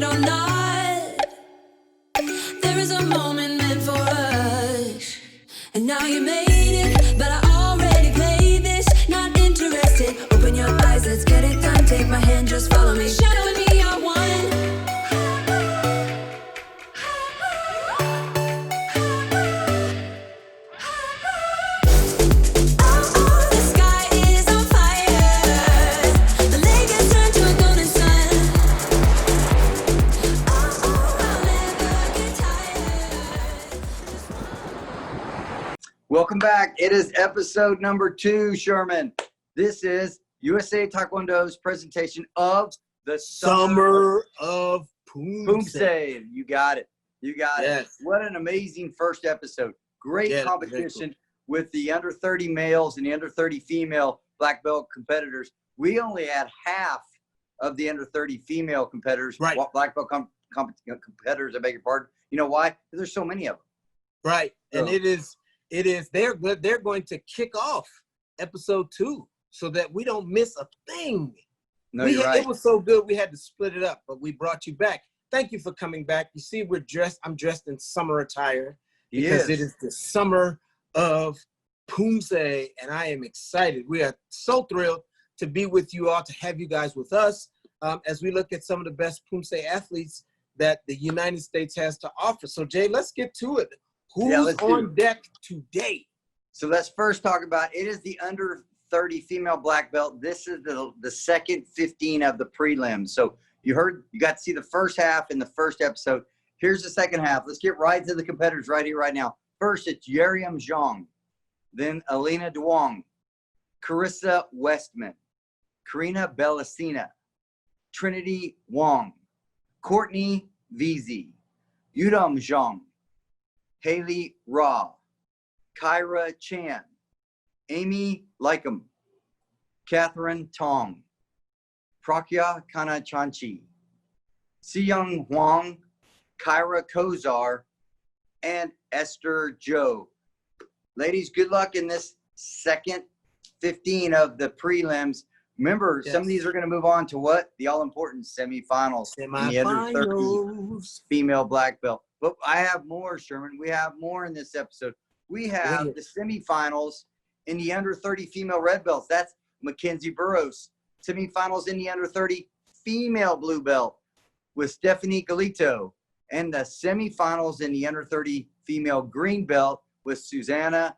it or not. There is a moment meant for us, and now you made it, but I already played this. Not interested, open your eyes, let's get it done. Take my hand, just follow me. Shadow and me are one. Welcome back. It is episode number 2, Sherman. This is USA Taekwondo's presentation of the Summer of Poomsae. You got it. You got Yes. it. What an amazing first episode. Great competition with the under 30 males and the under 30 female black belt competitors. We only had half of the under 30 female competitors, Right. Black belt competitors, I beg your pardon. You know why? Because there's so many of them. Right. So, And they're going to kick off episode 2 so that we don't miss a thing. no, you're right. It was so good we had to split it up, but we brought you back. Thank you for coming back. You see, I'm dressed in summer attire because it is the Summer of Poomsae, and I am excited. We are so thrilled to be with you all, to have you guys with us as we look at some of the best Poomsae athletes that the United States has to offer. So, Jay, let's get to it. Who's on deck today? So let's first talk about, it is the under 30 female black belt. This is the second 15 of the prelims. So you got to see the first half in the first episode. Here's the second half. Let's get right to the competitors right here, right now. First, it's Yerim Zhang, then Alina Duong, Carissa Westman, Karina Bellasina, Trinity Wong, Courtney Veazey, Yudam Zhang, Haley Ra, Kyra Chan, Amy Lycum, Catherine Tong, Prakya Kanachanchi, Seyoung Huang, Kyra Kozar, and Esther Joe. Ladies, good luck in this second 15 of the prelims. Remember, some of these are going to move on to what? The all-important semifinals. Semifinals. Female black belt. But I have more, Sherman. We have more in this episode. We have the semifinals in the under 30 female red belts. That's Mackenzie Burrows. Semifinals in the under 30 female blue belt with Stephanie Galito. And the semifinals in the under 30 female green belt with Susanna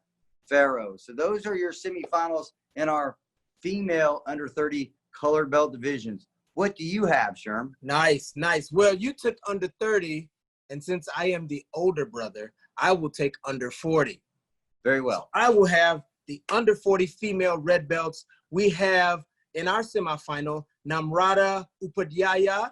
Farrow. So those are your semifinals in our female under 30 colored belt divisions. What do you have, Sherm? Nice, nice. Well, you took under 30, and since I am the older brother, I will take under 40. Very well. I will have the under 40 female red belts. We have in our semifinal Namrata Upadhyaya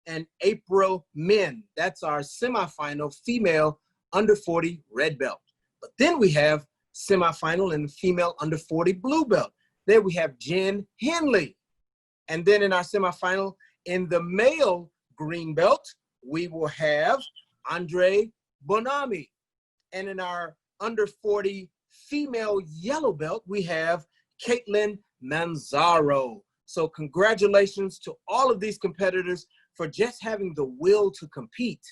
and April Min. That's our semifinal female under 40 red belt. But then we have semifinal in female under 40 blue belt. There we have Jen Henley. And then in our semifinal in the male green belt, we will have Andre Bonami. And in our under 40 female yellow belt, we have Caitlin Manzaro. So congratulations to all of these competitors for just having the will to compete,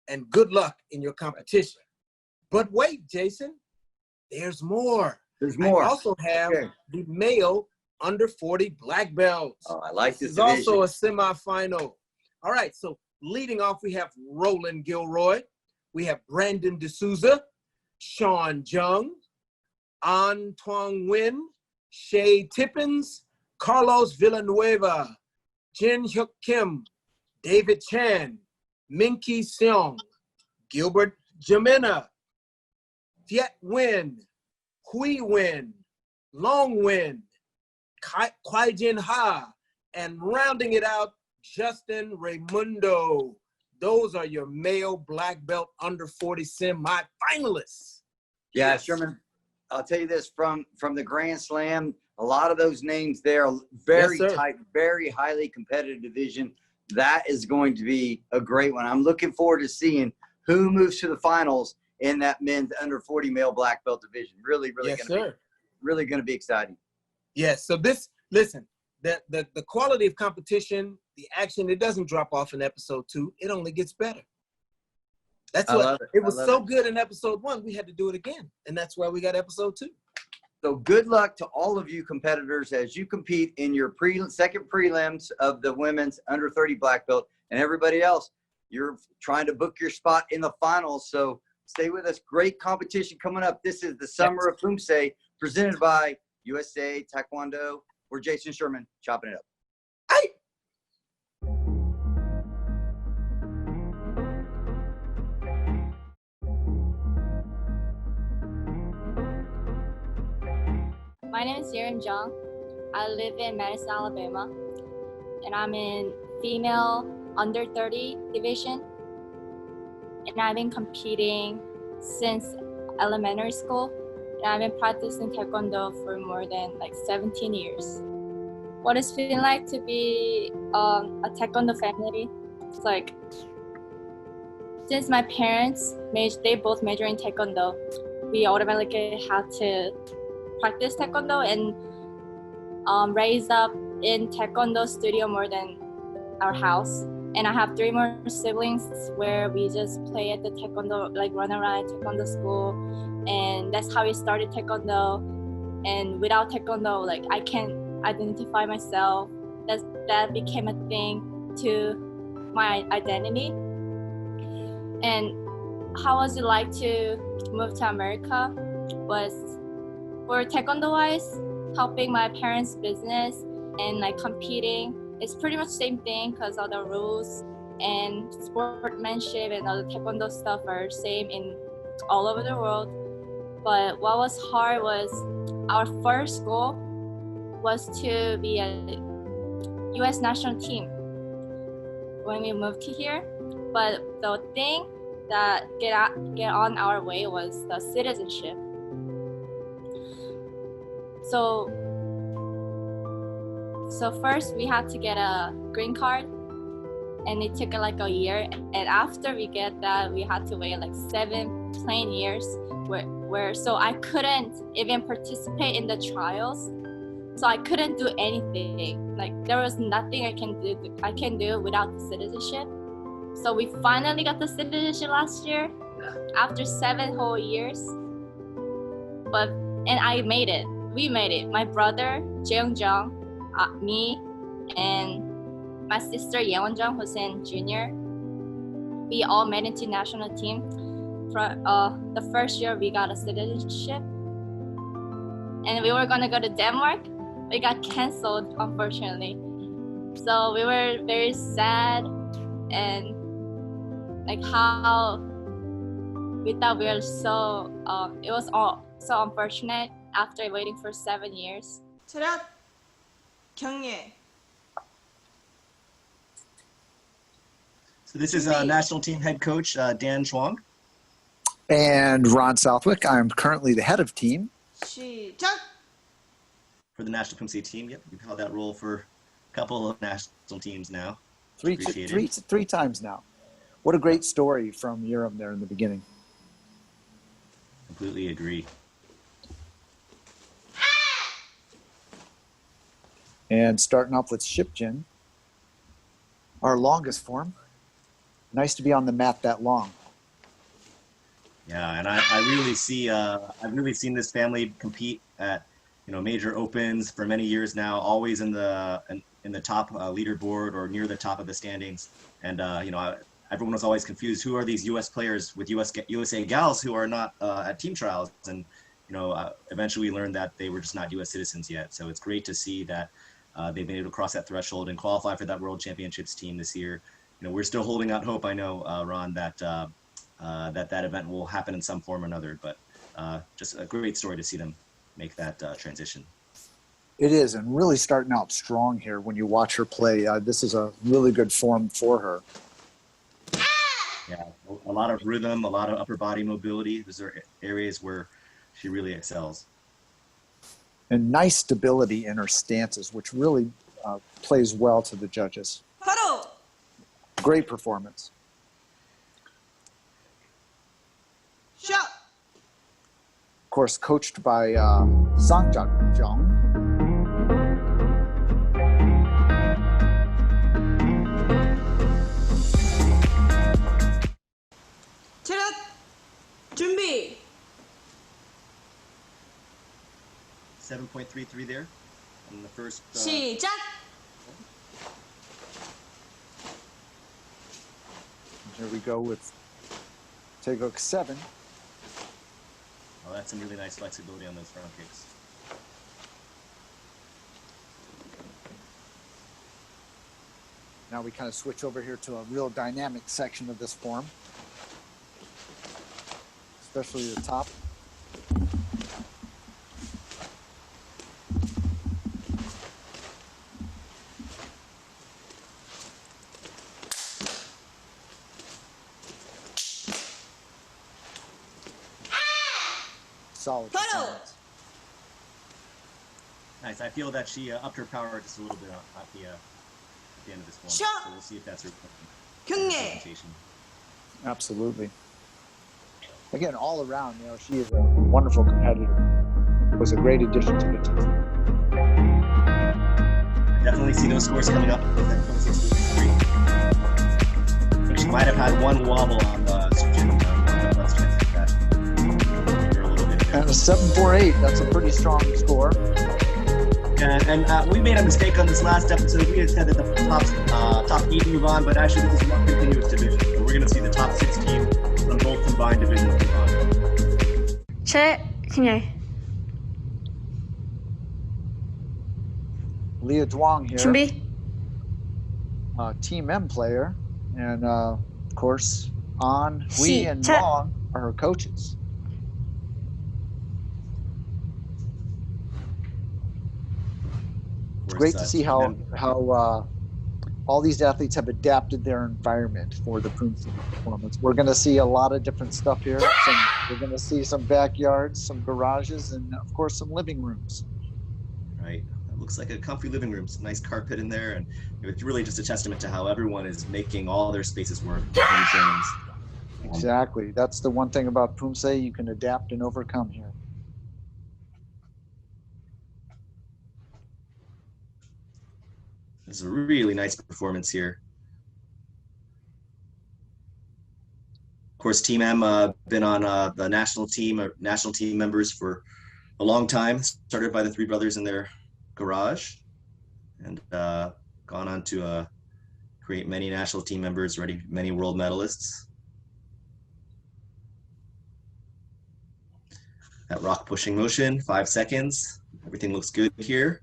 and good luck in your competition. But wait, Jason, there's more. There's more. I also have the male under 40 black belts. Oh, I like this is division. Also a semifinal. All right, so leading off, we have Roland Gilroy. We have Brandon D'Souza, Sean Jung, An Tuong Nguyen, Shay Tippins, Carlos Villanueva, Jin Hyuk Kim, David Chan, Minky Seong, Gilbert Jamina, Viet Nguyen, Hui Nguyen, Long Nguyen, Kwai Jin Ha, and rounding it out, Justin Raimundo. Those are your male black belt under 40 semi-finalists. Yeah, Sherman, I'll tell you this, from the Grand Slam, a lot of those names there are very tight, very highly competitive division. That is going to be a great one. I'm looking forward to seeing who moves to the finals in that men's under 40 male black belt division. Really going to be exciting. Yes. So listen, the quality of competition, the action, it doesn't drop off in episode 2. It only gets better. That's I what love it. it was so good in episode 1. We had to do it again, and that's why we got episode 2. So good luck to all of you competitors as you compete in your second prelims of the women's under 30 black belt, and everybody else, you're trying to book your spot in the finals. So stay with us. Great competition coming up. This is the Summer of Poomsae presented by USA Taekwondo. We're Jason Sherman, chopping it up. My name is Yerim Jung. I live in Madison, Alabama, and I'm in female under 30 division. And I've been competing since elementary school, and I've been practicing Taekwondo for more than 17 years. What it's been like to be a Taekwondo family, it's like, since my parents, they both major in Taekwondo, we automatically had to practice Taekwondo and raised up in Taekwondo studio more than our house. And I have 3 more siblings where we just play at the Taekwondo, run around at Taekwondo school. And that's how we started Taekwondo. And without Taekwondo, I can't identify myself. That became a thing to my identity. And how was it like to move to America? Was for Taekwondo-wise, helping my parents' business and competing, it's pretty much the same thing because all the rules and sportsmanship and all the Taekwondo stuff are same in all over the world. But what was hard was our first goal was to be a U.S. national team when we moved to here. But the thing that get on our way was the citizenship. So first we had to get a green card, and it took a year. And after we get that, we had to wait 7 plain years so I couldn't even participate in the trials. So I couldn't do anything. There was nothing I can do without the citizenship. So we finally got the citizenship last year after 7 whole years. And I made it. We made it. My brother, Jeong Jung, me, and my sister, Yeon Jung, who's in junior. We all made it to national team. The first year we got a citizenship. And we were gonna go to Denmark. We got canceled, unfortunately. So we were very sad, and how we thought we were so, it was all so unfortunate after waiting for 7 years. 차렷 경례. So this is national team head coach Dan Chuang. And Ron Southwick. I'm currently the head of team. 시작. For the national Poomsae team. Yep, you've held that role for a couple of national teams now. Three times now. What a great story from Yerim there in the beginning. Completely agree. And starting off with Shipjin, our longest form. Nice to be on the mat that long. Yeah, and I really see I've really seen this family compete at major opens for many years now, always in the top leaderboard or near the top of the standings. And everyone was always confused, who are these U.S. players with USA gals who are not at team trials? And eventually we learned that they were just not U.S. citizens yet. So it's great to see that they've been able to cross that threshold and qualify for that World Championships team this year. We're still holding out hope. I know, Ron, that that event will happen in some form or another. But just a great story to see them make that transition. It is, and really starting out strong here when you watch her play. This is a really good form for her. Yeah, a lot of rhythm, a lot of upper body mobility. Those are areas where she really excels. And nice stability in her stances, which really plays well to the judges. 바로. Great performance. 샷. Of course, coached by Sang Jung. 7.33 there in the first. 시작. Here we go with Taeguk 7. Oh, that's some really nice flexibility on those front kicks. Now we kind of switch over here to a real dynamic section of this form, especially the top. Solid performance. Nice. I feel that she upped her power just a little bit at the end of this one. Shot. So we'll see if that's her 경례. presentation. Absolutely. Again, all around, she is a wonderful competitor. Was a great addition to the team. Definitely see those scores coming up. I think she might have had one wobble on the switching. And a 7.48, that's a pretty strong score. And we made a mistake on this last episode. We had said that the top 8 move on, but actually this is one continuous division. So we're going to see the top 6 teams from both combined divisions move on. 그녀 Leah Chuang here, 준비. Team M player, and of course, An, Hui, and 시작. Long are her coaches. It's great to see how all these athletes have adapted their environment for the Poomsae performance. We're going to see a lot of different stuff here. We're going to see some backyards, some garages, and of course some living rooms. Right. It looks like a comfy living room. Some nice carpet in there, and it's really just a testament to how everyone is making all their spaces work. Exactly. That's the one thing about Poomsae. You can adapt and overcome here. It's a really nice performance here. Of course, Team M been on the national team members for a long time. Started by the 3 brothers in their garage, and gone on to create many national team members, already many world medalists. That rock pushing motion, 5 seconds. Everything looks good here.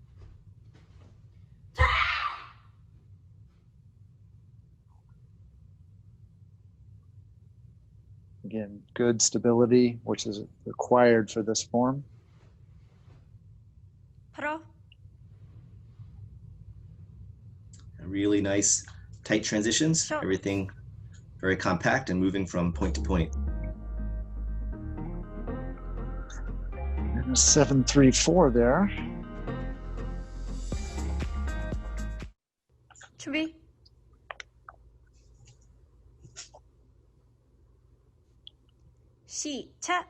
Again, good stability, which is required for this form. Really nice, tight transitions. Sure. Everything very compact and moving from point to point. And a 7.34 there. 준비. 시작.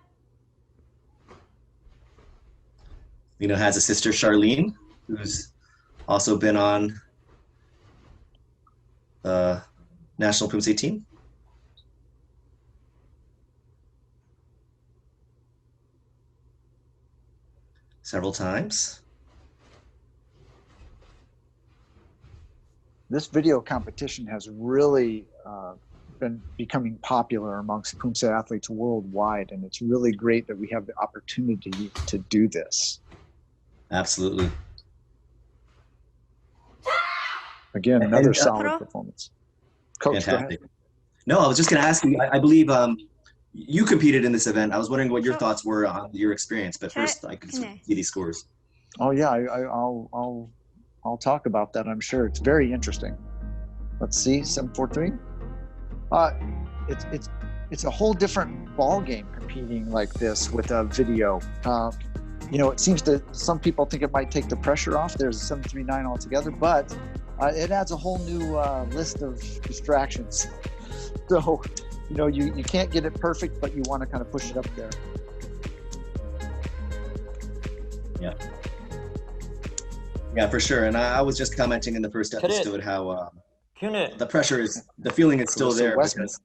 Lena has a sister, Charlene, who's also been on the national Poomsae team. Several times. This video competition has really been becoming popular amongst Poomsae athletes worldwide, and it's really great that we have the opportunity to do this. Absolutely. Again, another And, solid performance. Coach, go Fantastic. ahead. No, I was just going to ask you, I believe you competed in this event. I was wondering what your thoughts were on your experience, but first I could see these scores. Oh yeah, I'll talk about that. I'm sure it's very interesting. Let's see, 7.43. It's a whole different ball game competing like this with a video. It seems to some people think it might take the pressure off. There's a 7.39 altogether, but it adds a whole new list of distractions. So, you can't get it perfect, but you want to kind of push it up there. Yeah. Yeah, for sure. And I was just commenting in the first episode how the feeling is still Carissa there Westman. because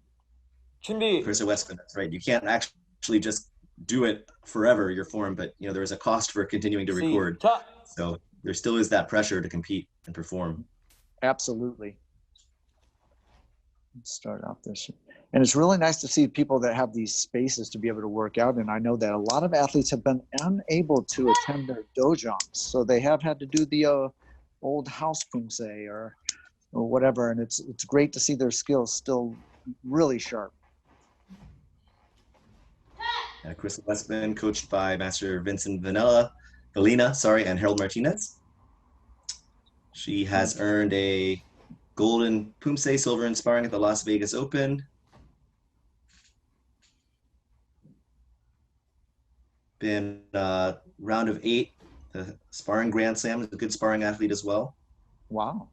Carissa Westman, that's right. You can't actually just do it forever, your form, but you know, there is a cost for continuing to record. So there still is that pressure to compete and perform. Absolutely. Let's start off this. And it's really nice to see people that have these spaces to be able to work out. And I know that a lot of athletes have been unable to attend their dojongs. So they have had to do the old house Poomsae or whatever. And it's great to see their skills still really sharp. Crystal Westman, coached by Master Vincent Valina, and Harold Martinez. She has earned a golden Poomsae silver in sparring at the Las Vegas Open. Been round of 8, the sparring Grand Slam, is a good sparring athlete as well. Wow.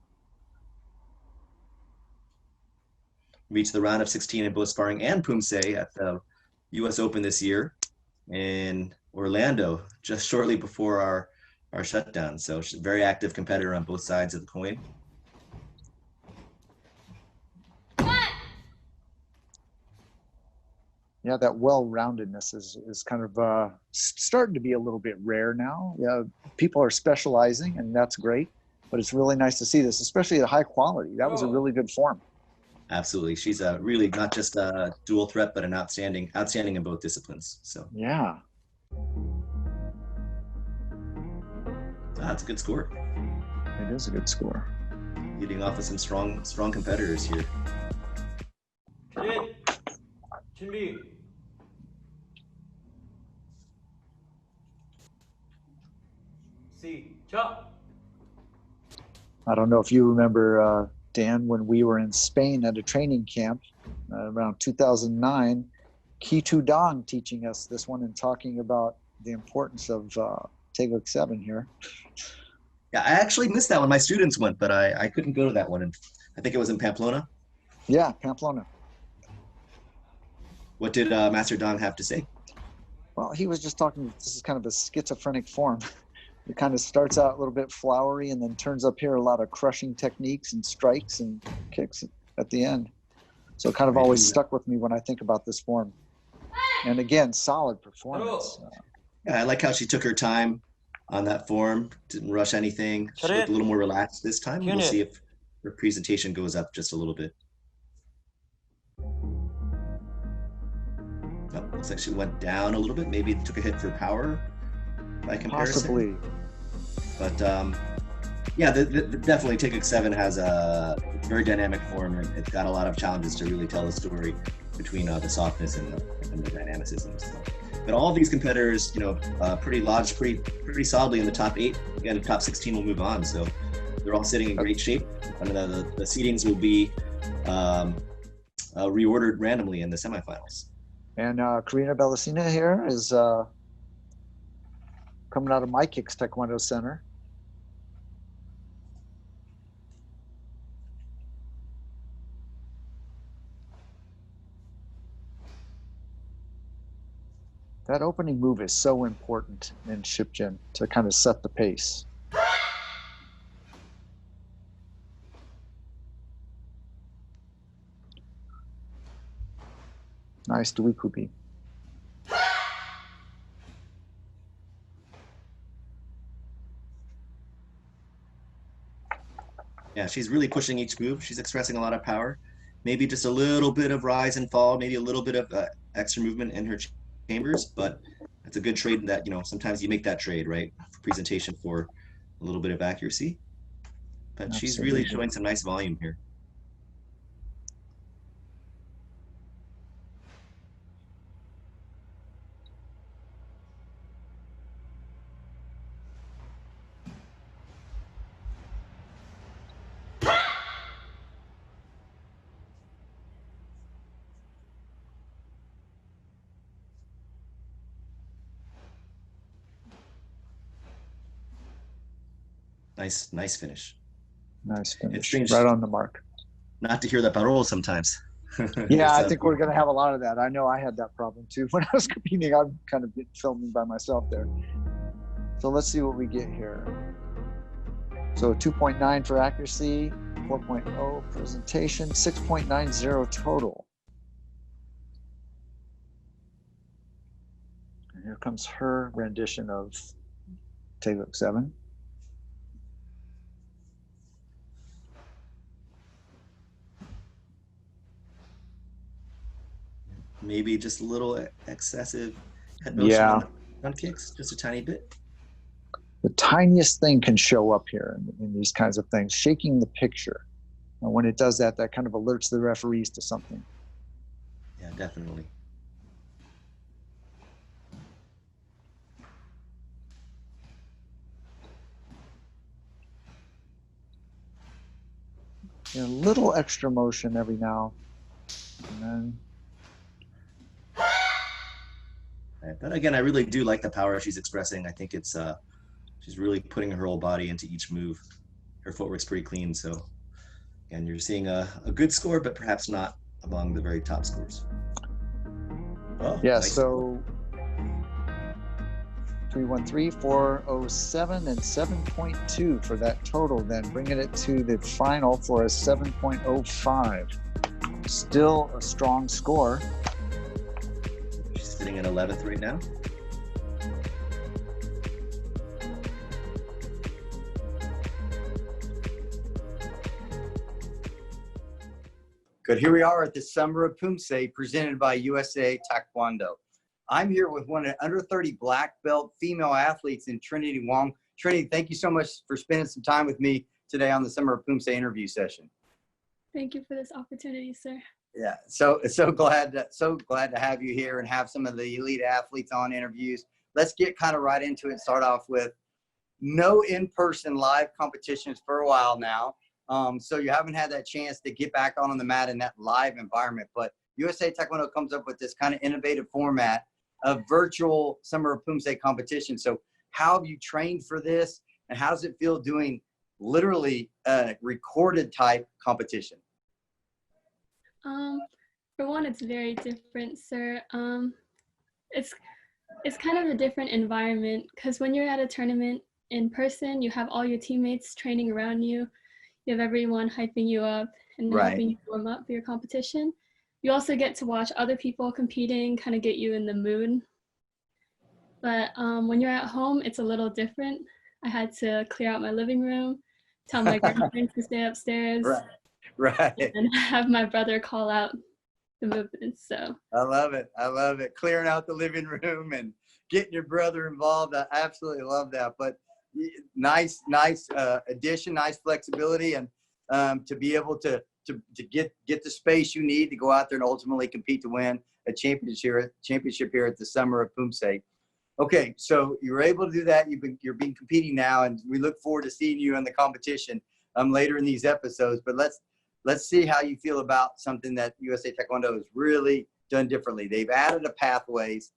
Reached the round of 16 in both sparring and Poomsae at the US Open this year in Orlando, just shortly before our shutdown. So she's a very active competitor on both sides of the coin. Yeah, that well-roundedness is kind of starting to be a little bit rare now. Yeah, people are specializing, and that's great. But it's really nice to see this, especially at high quality. That was a really good form. Absolutely, she's a really not just a dual threat, but an outstanding in both disciplines. So yeah, that's a good score. It is a good score. Leading off with some strong competitors here. 준비. 시작. I don't know if you remember, Dan, when we were in Spain at a training camp around 2009, Kitu Dong teaching us this one and talking about the importance of Teguk 7 here. Yeah, I actually missed that one. My students went, but I couldn't go to that one. And I think it was in Pamplona. Yeah, Pamplona. What did Master Dong have to say? Well, he was just talking, this is kind of a schizophrenic form. It kind of starts out a little bit flowery and then turns up here a lot of crushing techniques and strikes and kicks at the end. So it kind of always stuck with me when I think about this form. And again, solid performance. Yeah, I like how she took her time on that form, didn't rush anything. She looked a little more relaxed this time. We'll see if her presentation goes up just a little bit. Oh, looks like she went down a little bit. Maybe took a hit for power by comparison. Possibly. But yeah, definitely Teguk 7 has a very dynamic form, and it's got a lot of challenges to really tell the story between the softness and the dynamicism. So. But all of these competitors, you know, pretty lodged, pretty solidly in the top 8. Again, the top 16 will move on, so they're all sitting in great shape. And the seedings will be reordered randomly in the semifinals. And Karina Belasina here is coming out of My Kicks Taekwondo Center. That opening move is so important in Shipjin to kind of set the pace. Nice Duikubi. Yeah, she's really pushing each move. She's expressing a lot of power. Maybe just a little bit of rise and fall, maybe a little bit of extra movement in her chambers, but it's a good trade that, you know, sometimes you make that trade, right? For presentation for a little bit of accuracy. But Absolutely. She's really showing some nice volume here. Nice finish. Nice finish. It's strange right on the mark. Not to hear that parole sometimes. Yeah, I think we're going to have a lot of that. I know I had that problem too when I was competing. I'm kind of filming by myself there. So let's see what we get here. So 2.9 for accuracy, 4.0 presentation, 6.90 total. And here comes her rendition of Taylor 7. Maybe just a little excessive head motion on the front kicks, just a tiny bit. The tiniest thing can show up here in these kinds of things, shaking the picture. And when it does that, that kind of alerts the referees to something. Yeah, definitely. A little extra motion every now and then. But again, I really do like the power she's expressing. I think it's she's really putting her whole body into each move. Her footwork's pretty clean, so again, you're seeing a good score, but perhaps not among the very top scores. Oh, Yeah, nice. so 313, 407, and 7.2 for that total, then bringing it to the final for a 7.05. Still a strong score. She's sitting in 11th right now. Good. Here we are at the Summer of Poomsae presented by USA Taekwondo. I'm here with one of the under 30 black belt female athletes in Trinity Wong. Trinity, thank you so much for spending some time with me today on the Summer of Poomsae interview session. Thank you for this opportunity, sir. Yeah, so glad to have you here and have some of the elite athletes on interviews. Let's get kind of right into it. Start off with no in-person live competitions for a while now. So you haven't had that chance to get back on the mat in that live environment, but USA Taekwondo comes up with this kind of innovative format of virtual Summer of Poomsae competition. So how have you trained for this, and how does it feel doing literally a recorded type competition? For one, it's very different, sir. It's kind of a different environment because when you're at a tournament in person, you have all your teammates training around you. You have everyone hyping you up and helping you warm up for your competition. You also get to watch other people competing, kind of get you in the mood. But when you're at home, it's a little different. I had to clear out my living room, tell my girlfriend to stay upstairs, Right. and have my brother call out the movements. So I love it. I love it. Clearing out the living room and getting your brother involved. I absolutely love that. But nice addition, nice flexibility, and to be able to get the space you need to go out there and ultimately compete to win a championship here at the Summer of Poomsae. Okay, so you were able to do that. You're been competing now, and we look forward to seeing you in the competition later in these episodes. But let's see how you feel about something that USA Taekwondo has really done differently. They've added a pathways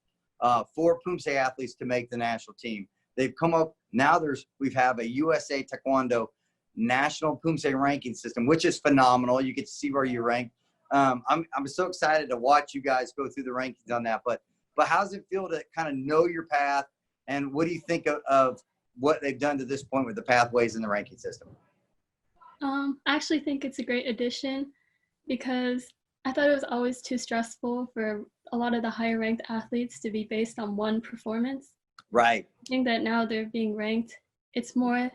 for Poomsae athletes to make the national team. They've come up now. We have a USA Taekwondo national Poomsae ranking system, which is phenomenal. You get to see where you rank. I'm so excited to watch you guys go through the rankings on that. But how does it feel to kind of know your path, and what do you think of what they've done to this point with the pathways and the ranking system? I actually think it's a great addition because I thought it was always too stressful for a lot of the higher ranked athletes to be based on one performance. Right. I think that now they're being ranked, it's more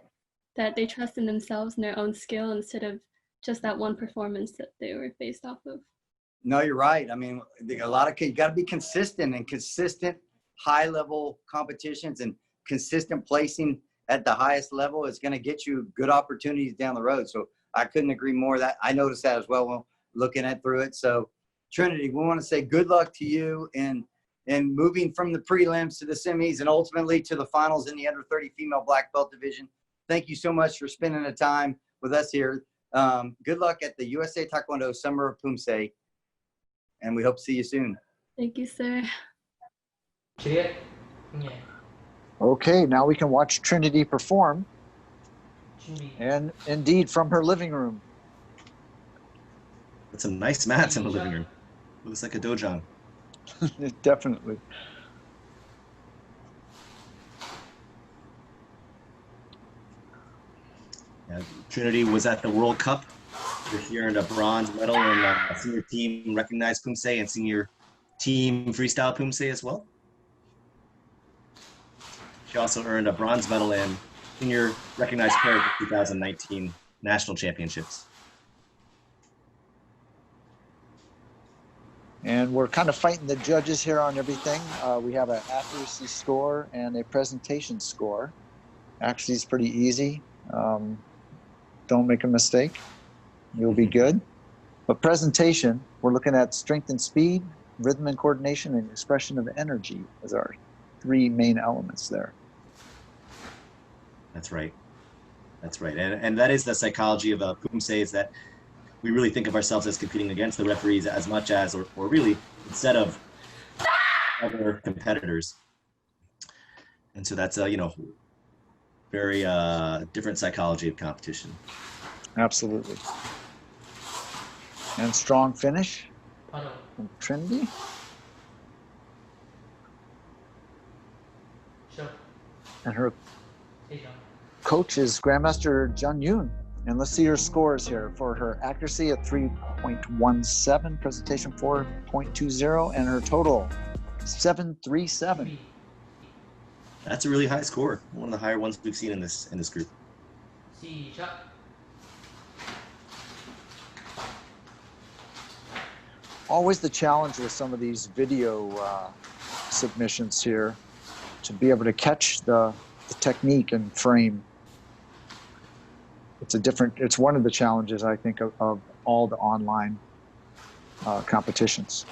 that they trust in themselves and their own skill instead of just that one performance that they were based off of. No, you're right. I mean, you got to be consistent, and consistent high level competitions and consistent placing at the highest level is going to get you good opportunities down the road. So I couldn't agree more. That I noticed that as well when looking through it. So Trinity, we want to say good luck to you in moving from the prelims to the semis and ultimately to the finals in the under 30 female black belt division. Thank you so much for spending the time with us here. Good luck at the USA Taekwondo Summer of Poomsae, and we hope to see you soon. Thank you, sir. Okay, now we can watch Trinity perform, and indeed from her living room. With some nice mats in the living room. Looks like a dojang. Definitely. Yeah, Trinity was at the World Cup this year, earned a bronze medal in senior team recognized Poomsae and senior team freestyle Poomsae as well. She also earned a bronze medal in senior recognized pair at the 2019 national championships. And we're kind of fighting the judges here on everything. We have an accuracy score and a presentation score. Accuracy is pretty easy. Don't make a mistake. You'll be good. But presentation, we're looking at strength and speed, rhythm and coordination, and expression of energy as our three main elements there. That's right. That's right. And that is the psychology of Poomsae, is that we really think of ourselves as competing against the referees as much as, or really instead of other competitors. And so that's a, very different psychology of competition. Absolutely. And strong finish from Trinity. And her coach is Grandmaster Jun Yoon. And let's see her scores here. For her accuracy at 3.17, presentation 4.20, and her total 737. That's a really high score. One of the higher ones we've seen in this group. Always the challenge with some of these video submissions here, to be able to catch the technique and frame. It's one of the challenges, I think, of all the online competitions.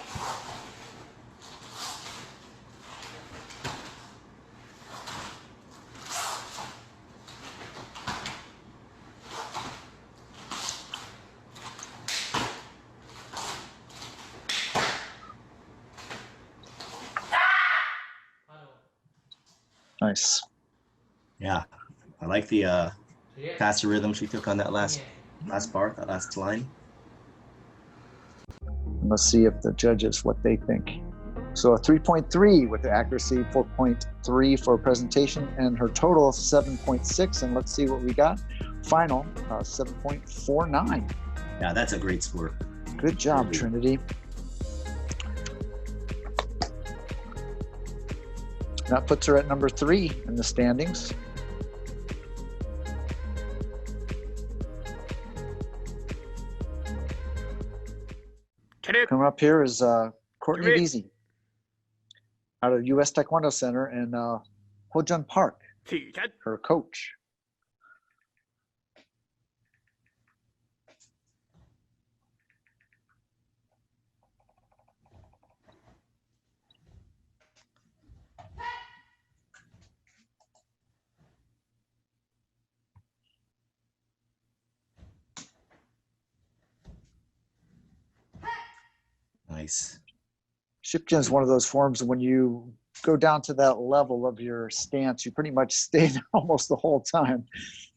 Nice. Yeah, I like the faster rhythm she took on that last bar, that last line. Let's see if the judges, what they think. So a 3.3 with the accuracy, 4.3 for presentation, and her total 7.6. And let's see what we got. Final 7.49. Yeah, that's a great score. Good job, Trinity. That puts her at number 3 in the standings. Coming up here is Courtney Veazey out of U.S. Taekwondo Center and Hojun Park, her coach. Nice. Shipjin is one of those forms when you go down to that level of your stance, you pretty much stay there almost the whole time.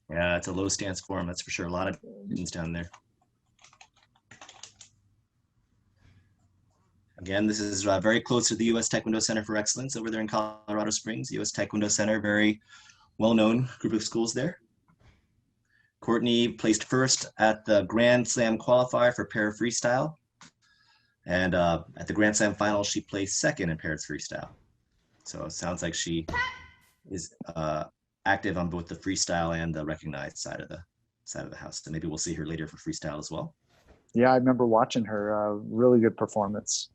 Yeah, it's a low stance form, that's for sure. A lot of students down there. Again, this is very close to the U.S. Taekwondo Center for Excellence over there in Colorado Springs. U.S. Taekwondo Center, very well-known group of schools there. Courtney placed first at the Grand Slam qualifier for pair freestyle. And at the Grand Slam finals, she placed second in pairs freestyle. So it sounds like she is active on both the freestyle and the recognized side of the house. So maybe we'll see her later for freestyle as well. Yeah, I remember watching her. Really good performance.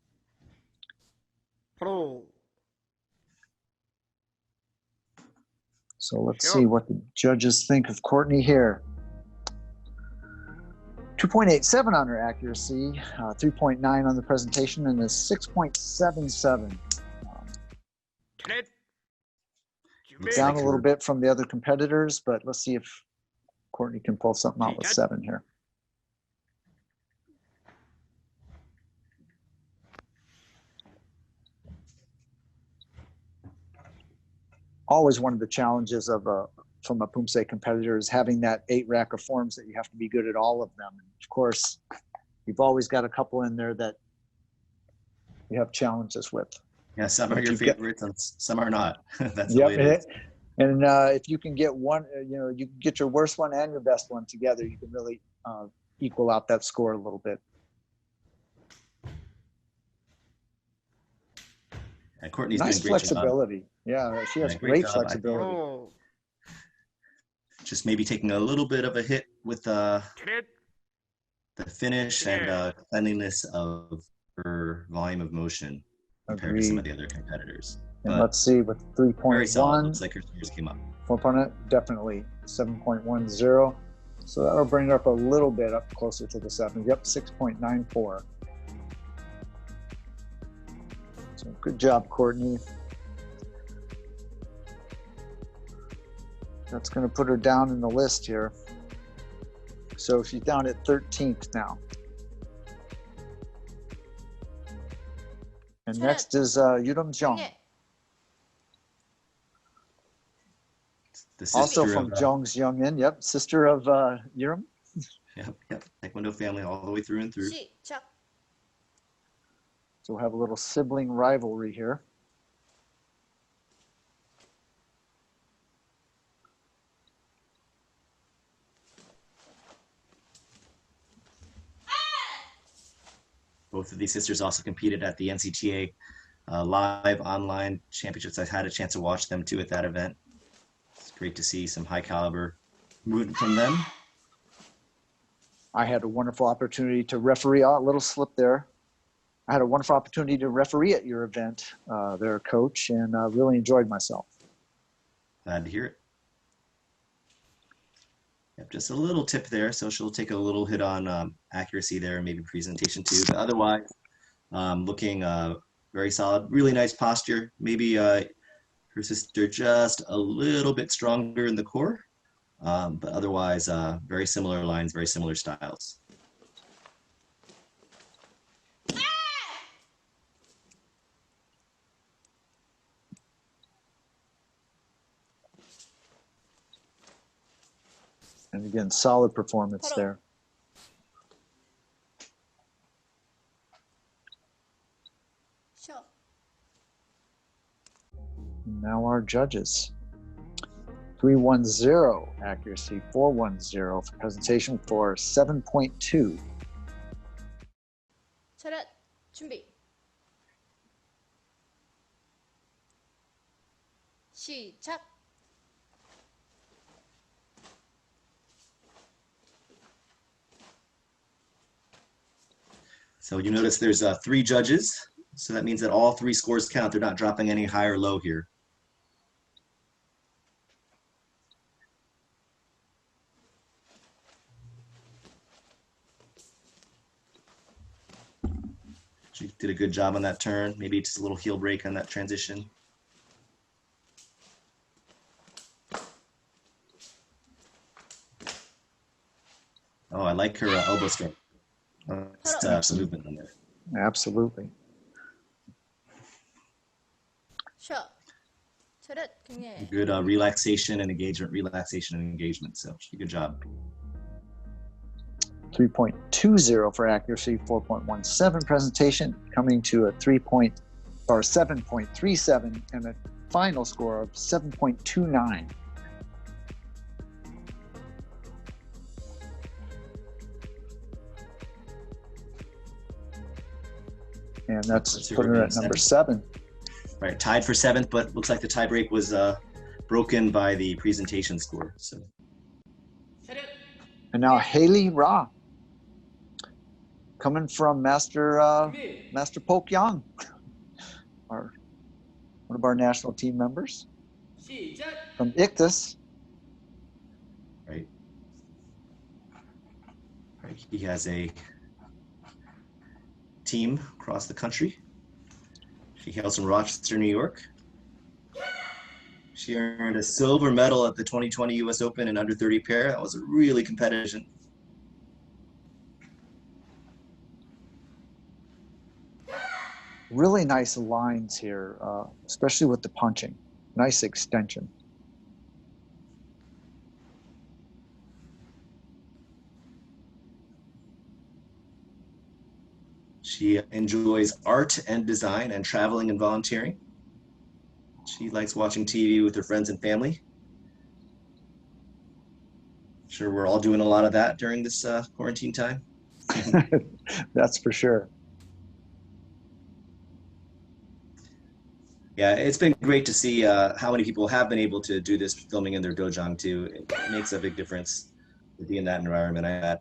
So let's see what the judges think of Courtney here. 2.87 on her accuracy, 3.9 on the presentation, and a 6.77. Down a little bit from the other competitors, but let's see if Courtney can pull something out with 7 here. Always one of the challenges of from a Poomsae competitor is having that 8 rack of forms that you have to be good at all of them. And of course, you've always got a couple in there that you have challenges with. Yeah, some are your favorites and some are not. That's the way it is. And if you can get one, you can get your worst one and your best one together, you can really equal out that score a little bit. And Courtney's Nice doing a great job. flexibility. Yeah, she has Yeah, great job. flexibility. Oh. Just maybe taking a little bit of a hit with the finish and cleanliness of her volume of motion compared to some of the other competitors. And But let's see, with very solid. 3.1, Looks like her scores came up. for opponent, definitely 7.10. So that'll bring her up a little bit up closer to the 7. Yep, 6.94. So good job, Courtney. That's going to put her down in the list here. So she's down at 13th now. And next is Yuram Jung. The Also sister from of, Jung's Youngin. Yep, sister of Yuram. Yep. Taekwondo family all the way through and through. 시작. So we'll have a little sibling rivalry here. Both of these sisters also competed at the NCTA live online championships. I had a chance to watch them too at that event. It's great to see some high caliber movement from them. I had a wonderful opportunity to referee, a little slip there. I had a wonderful opportunity to referee at your event there, Coach, and really enjoyed myself. Glad to hear it. Yep, just a little tip there. So she'll take a little hit on accuracy there and maybe presentation too. But otherwise, looking very solid, really nice posture. Maybe her sister just a little bit stronger in the core. But otherwise, very similar lines, very similar styles. And again, solid performance there. Sure. Now our judges. 310 accuracy, 410 for presentation for 7.2. 차렷 준비. 시작. So you notice there's 3 judges. So that means that all 3 scores count. They're not dropping any high or low here. She did a good job on that turn. Maybe just a little heel break on that transition. Oh, I like her elbow strike. Some movement on there. Absolutely. 쉬어. 차렷 경례. Good relaxation and engagement, relaxation and engagement. So she did a good job. 3.20 for accuracy, 4.17 presentation, coming to a 7.37 and a final score of 7.29. And that's putting her at number 7. Right, tied for 7th, but looks like the tie break was broken by the presentation score. So. And now Haley Ra, coming from Master Pok Yang, one of our national team members from Ichthus. Right. He has a team across the country. She hails from Rochester, New York. She earned a silver medal at the 2020 US Open in under 30 pair. That was a really competitive. Really nice lines here, especially with the punching. Nice extension. She enjoys art and design and traveling and volunteering. She likes watching TV with her friends and family. Sure, we're all doing a lot of that during this quarantine time. That's for sure. Yeah, it's been great to see how many people have been able to do this filming in their dojang too. It makes a big difference to be in that environment.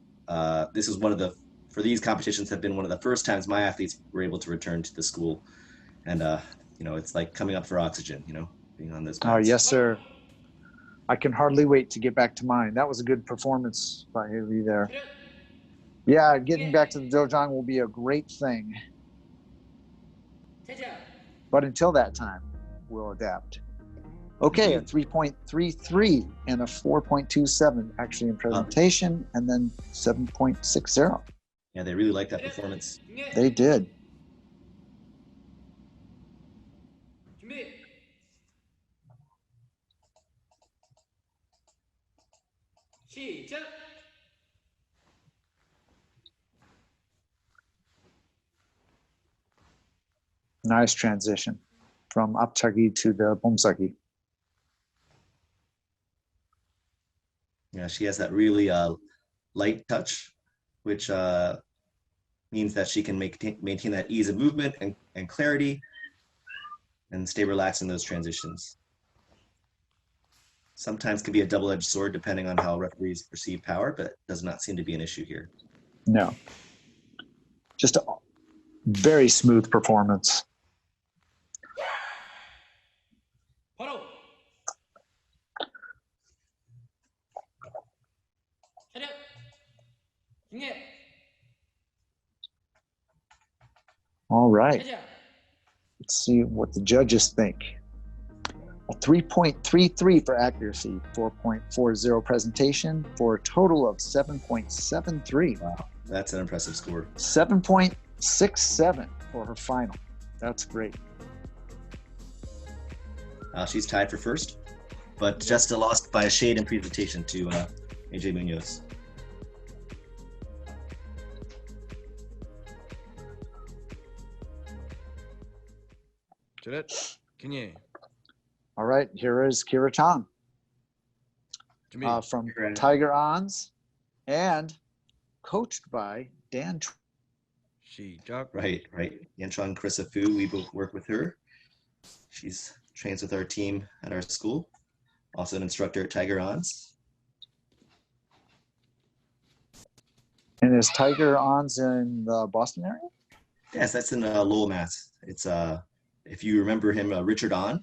This is one of the, for these competitions have been one of the first times my athletes were able to return to the school. And, it's like coming up for oxygen, being on those Oh, mats. yes, sir. I can hardly wait to get back to mine. That was a good performance by Haley there. Yeah, getting back to the dojang will be a great thing. But until that time, we'll adapt. Okay, a 3.33 and a 4.27 actually in presentation, and then 7.60. Yeah, they really like that performance. They did. Nice transition from upchagi to the Poomsae. Yeah, she has that really light touch, which means that she can maintain that ease of movement and clarity and stay relaxed in those transitions. Sometimes can be a double-edged sword depending on how referees perceive power, but does not seem to be an issue here. No. Just a very smooth performance. All right. Let's see what the judges think. A 3.33 for accuracy, 4.40 presentation, for a total of 7.73. Wow, that's an impressive score. 7.67 for her final. That's great. She's tied for first, but just lost by a shade in presentation to AJ Munoz. All right, here is Kira Chang from Tiger Ons and coached by Dan. Right. Yanchuan Carissa Fu, we both work with her. She's trains with our team at our school. Also an instructor at Tiger Ons. And is Tiger Ons in the Boston area? Yes, that's in Lowell, Mass. It's if you remember him, Richard On.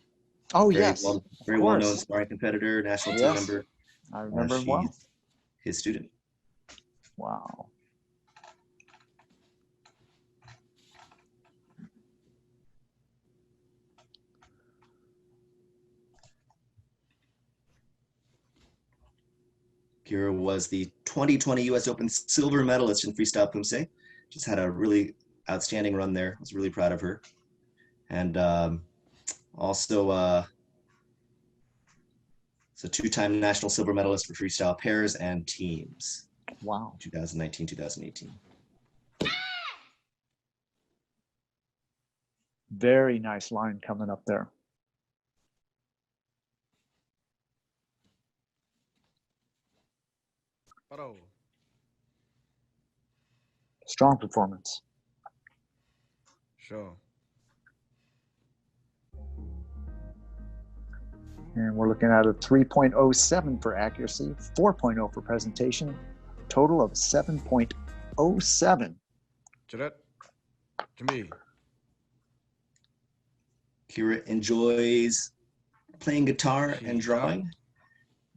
Oh, very yes. Very well-known sparring competitor, national team member. I remember him well. His student. Wow. Kira was the 2020 U.S. Open silver medalist in freestyle Poomsae. Just had a really outstanding run there. I was really proud of her. And also it's a two-time national silver medalist for freestyle pairs and teams. Wow. 2019, 2018. Very nice line coming up there. Strong performance. Sure. And we're looking at a 3.07 for accuracy, 4.0 for presentation, total of 7.07. Kira enjoys playing guitar and drawing,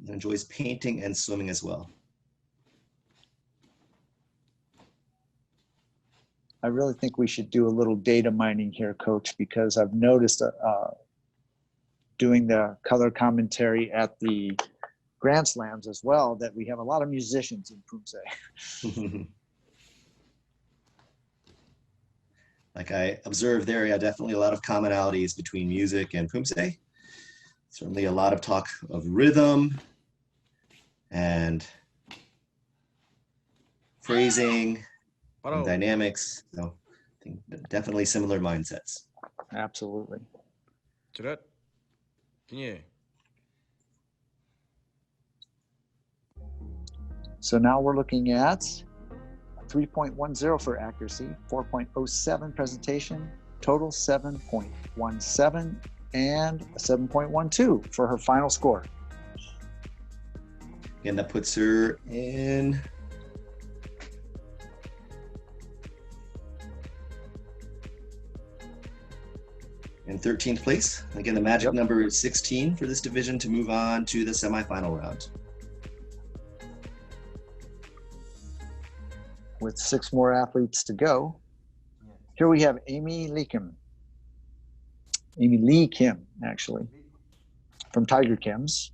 and enjoys painting and swimming as well. I really think we should do a little data mining here, Coach, because I've noticed doing the color commentary at the Grand Slams as well, that we have a lot of musicians in Poomsae. Like I observed there, yeah, definitely a lot of commonalities between music and Poomsae. Certainly a lot of talk of rhythm and phrasing and dynamics. So I think definitely similar mindsets. Absolutely. So now we're looking at 3.10 for accuracy, 4.07 presentation, total 7.17. and a 7.12 for her final score. And that puts her in in 13th place. Again, the magic number is 16 for this division to move on to the semifinal round. With 6 more athletes to go, here we have Amy Lee Kim, actually, from Tiger Kims.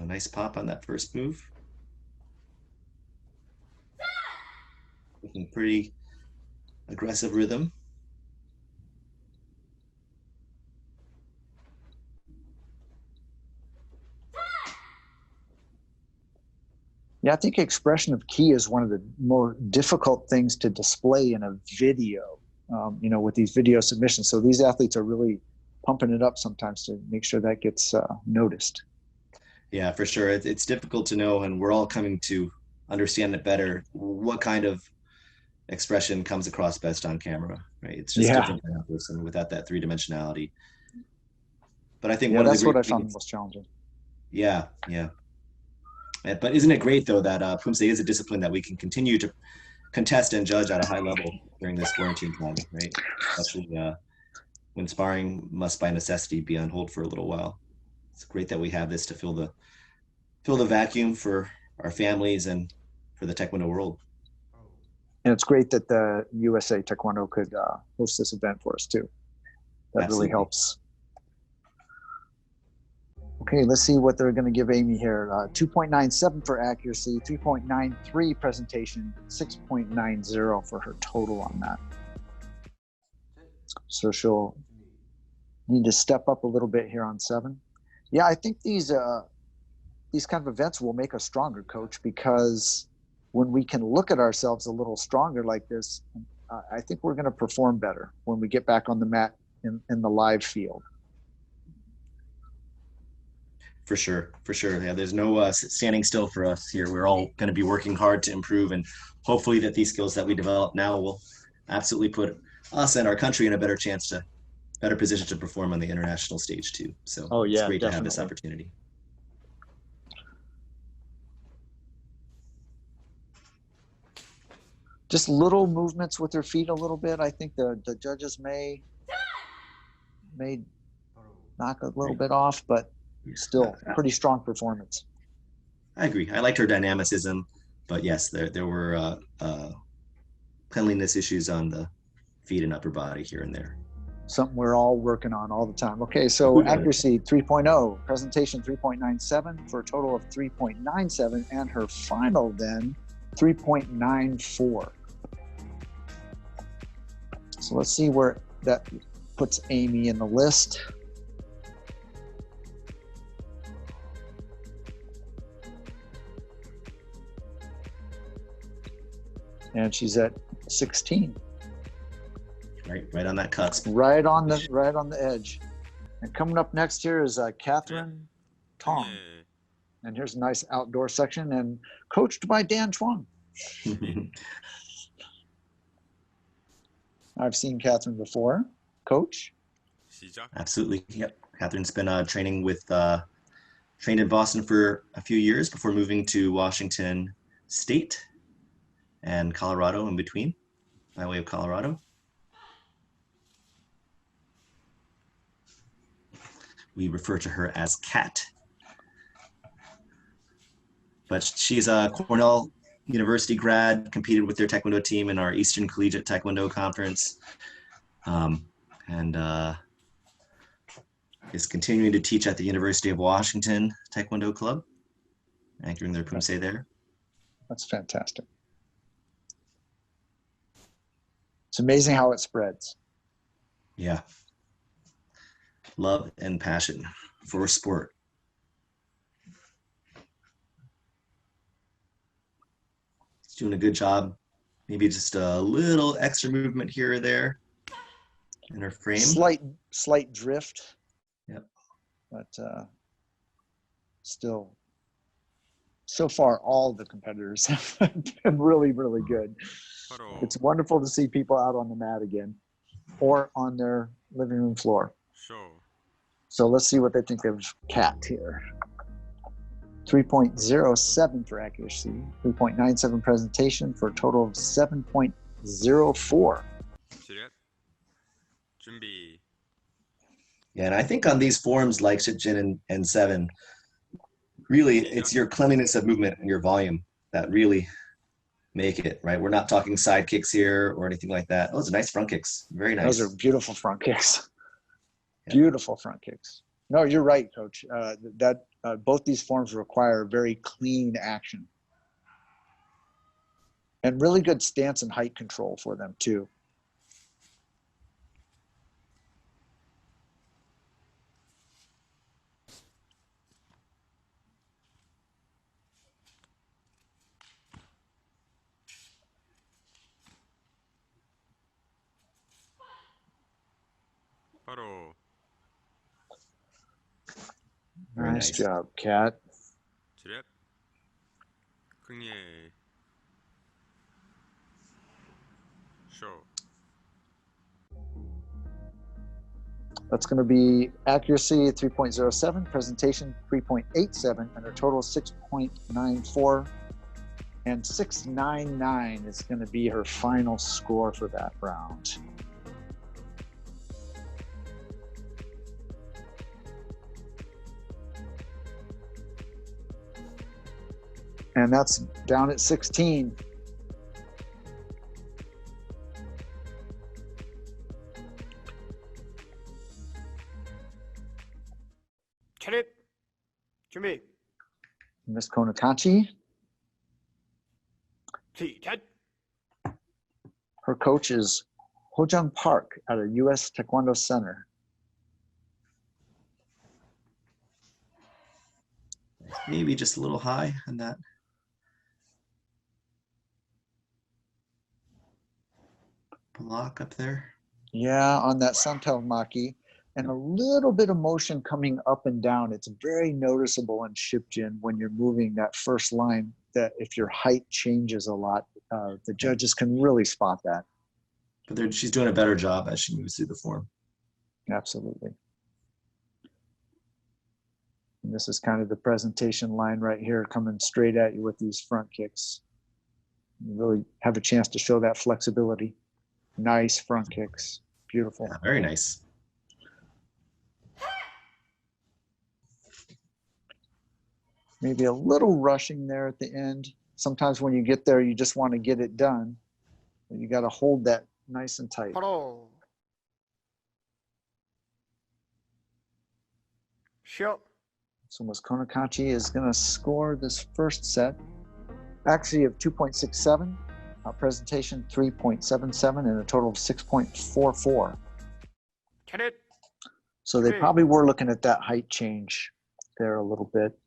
Nice pop on that first move. Looking pretty aggressive rhythm. Yeah, I think expression of ki is one of the more difficult things to display in a video, with these video submissions. So these athletes are really pumping it up sometimes to make sure that gets noticed. Yeah, for sure. It's difficult to know, and we're all coming to understand it better, what kind of expression comes across best on camera, right? It's just different for that person without that three-dimensionality. But I think that's what I found most challenging. Yeah. But isn't it great, though, that Poomsae is a discipline that we can continue to contest and judge at a high level during this quarantine time, right? Especially when sparring must by necessity be on hold for a little while. It's great that we have this to fill the vacuum for our families and for the Taekwondo world. And it's great that the USA Taekwondo could host this event for us too. That Absolutely. Really helps. Okay, let's see what they're going to give Amy here. 2.97 for accuracy, 3.93 presentation, 6.90 for her total on that. So she'll need to step up a little bit here on 7. Yeah, I think these kind of events will make us stronger, Coach, because when we can look at ourselves a little stronger like this, I think we're going to perform better when we get back on the mat in the live field. For sure. Yeah, there's no standing still for us here. We're all going to be working hard to improve, and hopefully that these skills that we develop now will absolutely put us and our country in a better position to perform on the international stage too. So it's great to have this opportunity. Just little movements with her feet a little bit. I think the judges may knock a little bit off, but still pretty strong performance. I agree. I liked her dynamicism, but yes, there were cleanliness issues on the feet and upper body here and there. Something we're all working on all the time. Okay, so accuracy 3.0, presentation 3.97 for a total of 3.97, and her final then 3.94. So let's see where that puts Amy in the list. And she's at 16. Right on that cusp. Right on the edge. And coming up next here is Catherine Tong. And here's a nice outdoor section and coached by Dan Chuang. I've seen Catherine before. Coach? Absolutely. Yep. Catherine's been trained in Boston for a few years before moving to Washington State and Colorado in between, by way of Colorado. We refer to her as Kat. But she's a Cornell University grad, competed with their Taekwondo team in our Eastern Collegiate Taekwondo Conference, and is continuing to teach at the University of Washington Taekwondo Club, anchoring their Poomsae there. That's fantastic. It's amazing how it spreads. Yeah. Love and passion for sport. He's doing a good job. Maybe just a little extra movement here or there in her frame. Slight drift. Yep. But still So far, all the competitors have been really, really good. It's wonderful to see people out on the mat again or on their living room floor. So let's see what they think of Kat here. 3.07 for accuracy, 3.97 presentation for a total of 7.04. Yeah, and I think on these forms like Shijin and 7, really it's your cleanliness of movement and your volume that really make it, right? We're not talking side kicks here or anything like that. Those are nice front kicks. Very nice. Those are beautiful front kicks. Yeah. Beautiful front kicks. No, you're right, Coach. Both these forms require very clean action. And really good stance and height control for them, too. Nice job, Kat. That's going to be accuracy 3.07, presentation 3.87, and a total of 6.94. And 699 is going to be her final score for that round. And that's down at 16. Miss Konakachi. Her coach is Hojang Park at a U.S. Taekwondo Center. Maybe just a little high on that. Block up there. Yeah, on that Santel Maki. And a little bit of motion coming up and down. It's very noticeable in Shipjin when you're moving that first line, that if your height changes a lot, the judges can really spot that. But she's doing a better job as she moves through the form. Absolutely. And this is kind of the presentation line right here, coming straight at you with these front kicks. You really have a chance to show that flexibility. Nice front kicks. Beautiful. Yeah, very nice. Maybe a little rushing there at the end. Sometimes when you get there, you just want to get it done. But you got to hold that nice and tight. Sure. So Ms. Konakachi is going to score this first set. Accuracy of 2.67, presentation 3.77, and a total of 6.44. So they probably were looking at that height change there a little bit.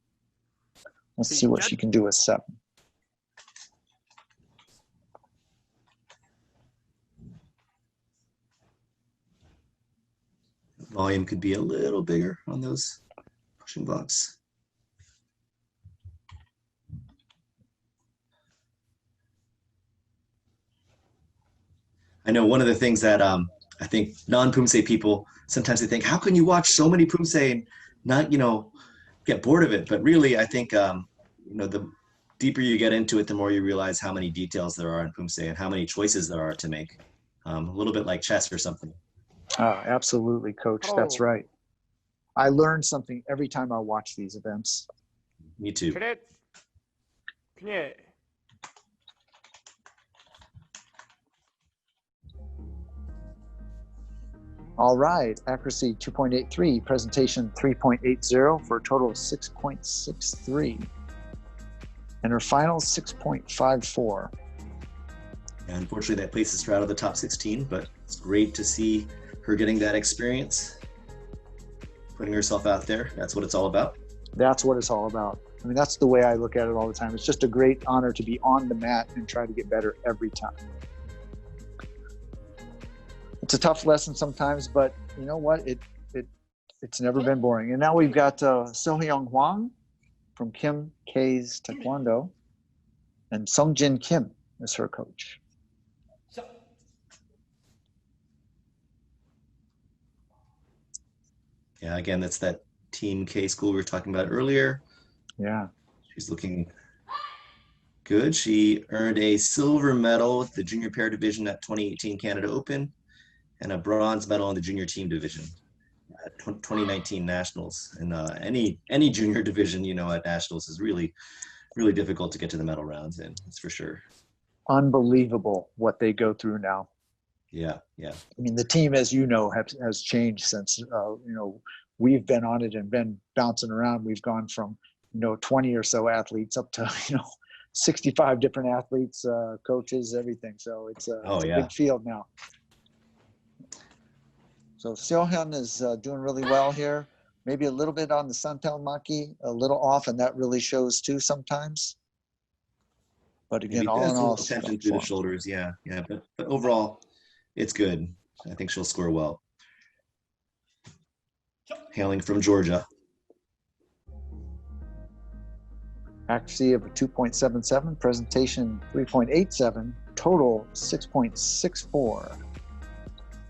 Let's see what she can do with 7. Volume could be a little bigger on those pushing blocks. I know one of the things that I think non-Poomsae people, sometimes they think, how can you watch so many Poomsae and not, get bored of it? But really, I think, the deeper you get into it, the more you realize how many details there are in Poomsae and how many choices there are to make. A little bit like chess or something. Oh, absolutely, Coach. That's right. I learn something every time I watch these events. Me too. All right, accuracy 2.83, presentation 3.80 for a total of 6.63. And her final 6.54. And unfortunately, that places her out of the top 16, but it's great to see her getting that experience, putting herself out there. That's what it's all about. That's what it's all about. I mean, that's the way I look at it all the time. It's just a great honor to be on the mat and try to get better every time. It's a tough lesson sometimes, but you know what? It's never been boring. And now we've got Sohyung Hwang from Kim K's Taekwondo, and Sungjin Kim is her coach. Yeah, again, that's that Team K school we were talking about earlier. Yeah. She's looking good. She earned a silver medal with the junior pair division at 2018 Canada Open and a bronze medal in the junior team division at 2019 Nationals. And any junior division, you know, at Nationals is really, really difficult to get to the medal rounds in. That's for sure. Unbelievable what they go through now. Yeah, yeah. I mean, the team, as you know, has changed since, you know, we've been on it and been bouncing around. We've gone from, you know, 20 or so athletes up to, you know, 65 different athletes, coaches, everything. So it's a big field now. So Seo-hyun is doing really well here. Maybe a little bit on the Santel Maki, a little off, and that really shows too sometimes. But again, all in all, tension through the shoulders. Yeah, yeah. But overall, it's good. I think she'll score well. Hailing from Georgia. Accuracy of a 2.77, presentation 3.87, total 6.64.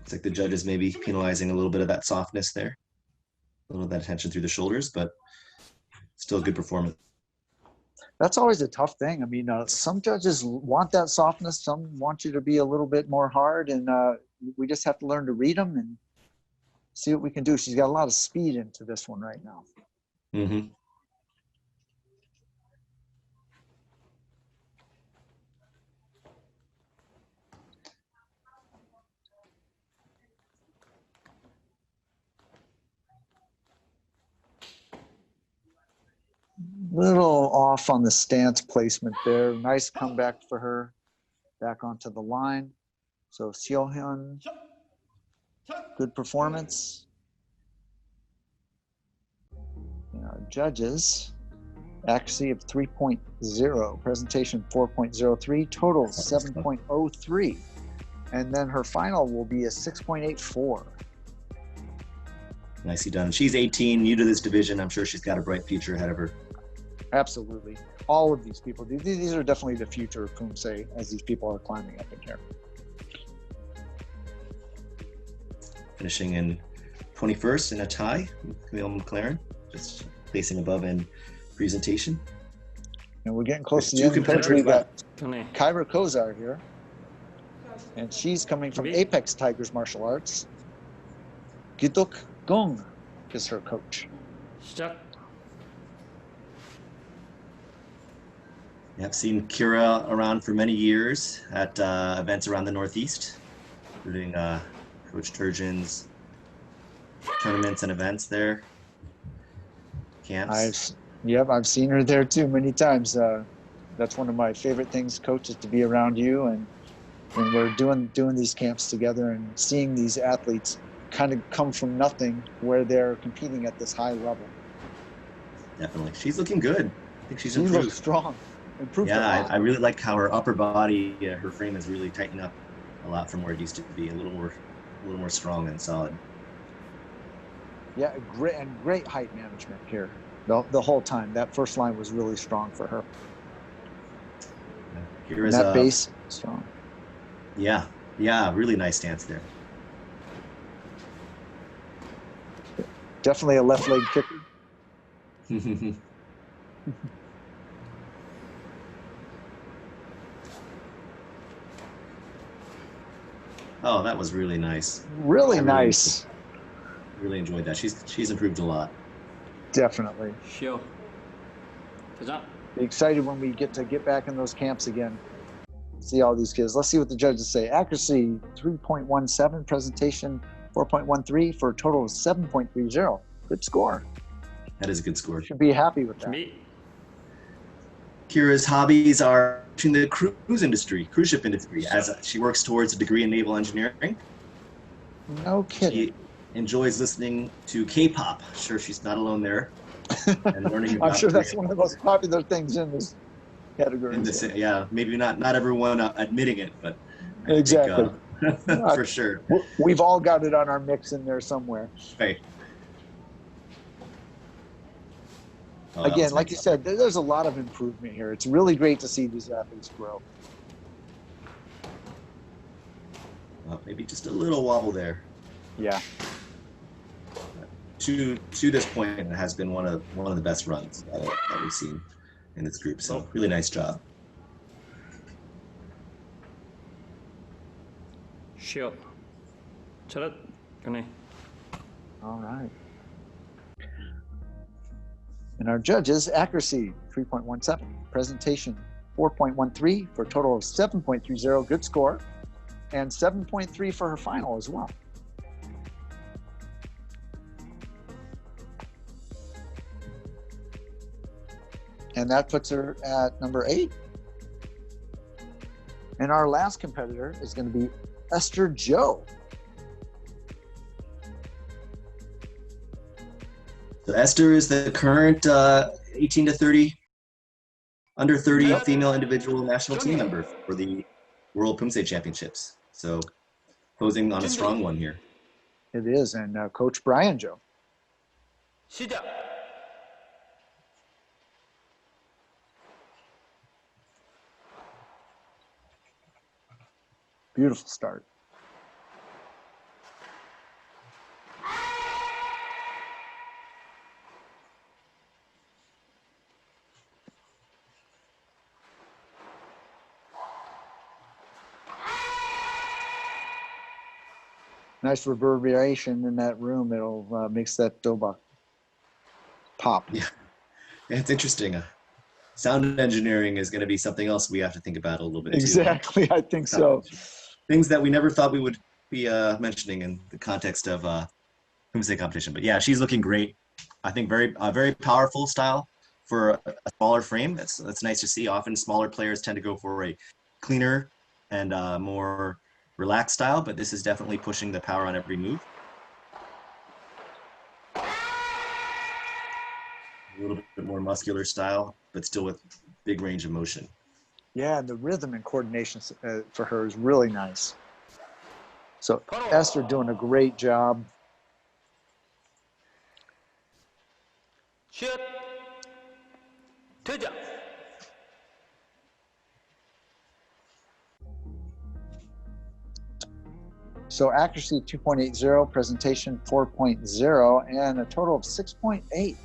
It's like the judges maybe penalizing a little bit of that softness there, a little of that tension through the shoulders, but still a good performance. That's always a tough thing. I mean, some judges want that softness, some want you to be a little bit more hard, and we just have to learn to read them and see what we can do. She's got a lot of speed into this one right now. Mm-hmm. Little off on the stance placement there. Nice comeback for her. Back onto the line. So Seo-hyun, good performance. And our judges, accuracy of 3.0, presentation 4.03, total 7.03. And then her final will be a 6.84. Nicely done. She's 18, new to this division. I'm sure she's got a bright future ahead of her. Absolutely. All of these people, these are definitely the future of Poomsae as these people are climbing up in here. Finishing in 21st in a tie, Camille McLaren, just placing above in presentation. And we're getting close to the end, Coach. We've got Kyra Kozar here. And she's coming from Apex Tigers Martial Arts. Gidok Gong is her coach. Yeah, I've seen Kira around for many years at events around the Northeast, including Coach Turgeon's tournaments and events there, camps. I've seen her there too many times. That's one of my favorite things, Coach, is to be around you, and we're doing these camps together and seeing these athletes kind of come from nothing where they're competing at this high level. Definitely, she's looking good. I think she's improved. She looks strong. Improved yeah, I really like how her upper body, her frame is really tightened up a lot from where it used to be, a little more strong and solid. Yeah, great height management here. The whole time, that first line was really strong for her. Here is that base strong. Yeah, really nice stance there. Definitely a left leg kicker. Oh, that was really nice. Really nice. Really enjoyed that. She's improved a lot. Definitely. Sure. Be excited when we get back in those camps again. See all these kids. Let's see what the judges say. Accuracy 3.17, presentation 4.13 for a total of 7.30. Good score. That is a good score. Should be happy with that. Kira's hobbies are in the cruise ship industry, as she works towards a degree in naval engineering. No kidding. She enjoys listening to K-pop. Sure, she's not alone there. And learning about I'm sure that's one of the most popular things in this category. Yeah, maybe not everyone admitting it, but I exactly. think, for sure. We've all got it on our mix in there somewhere. Right. Oh, that Again, was like you nice. said, there's a lot of improvement here. It's really great to see these athletes grow. Maybe just a little wobble there. Yeah. To this point, it has been one of the best runs that we've seen in this group. So really nice job. Shield. 차렷. 경례. All right. And our judges, accuracy 3.17, presentation 4.13 for a total of 7.30, good score, and 7.3 for her final as well. And that puts her at number 8. And our last competitor is going to be Esther Joe. So Esther is the current 18 to 30, under 30 female individual national team member for the World Poomsae Championships. So posing on a strong one here. It is, and Coach Brian Joe. 시작. Beautiful start. Nice reverberation in that room. It'll makes that doba pop. Yeah, it's interesting. Sound engineering is going to be something else we have to think about a little bit. Exactly, too. I think so. Things that we never thought we would be mentioning in the context of Poomsae competition. But yeah, she's looking great. I think very powerful style for a smaller frame. That's nice to see. Often smaller players tend to go for a cleaner and more relaxed style, but this is definitely pushing the power on every move. A little bit more muscular style, but still with big range of motion. Yeah, and the rhythm and coordination for her is really nice. So Esther doing a great job. 시작. 퇴장. So accuracy 2.80, presentation 4.0, and a total of 6.8.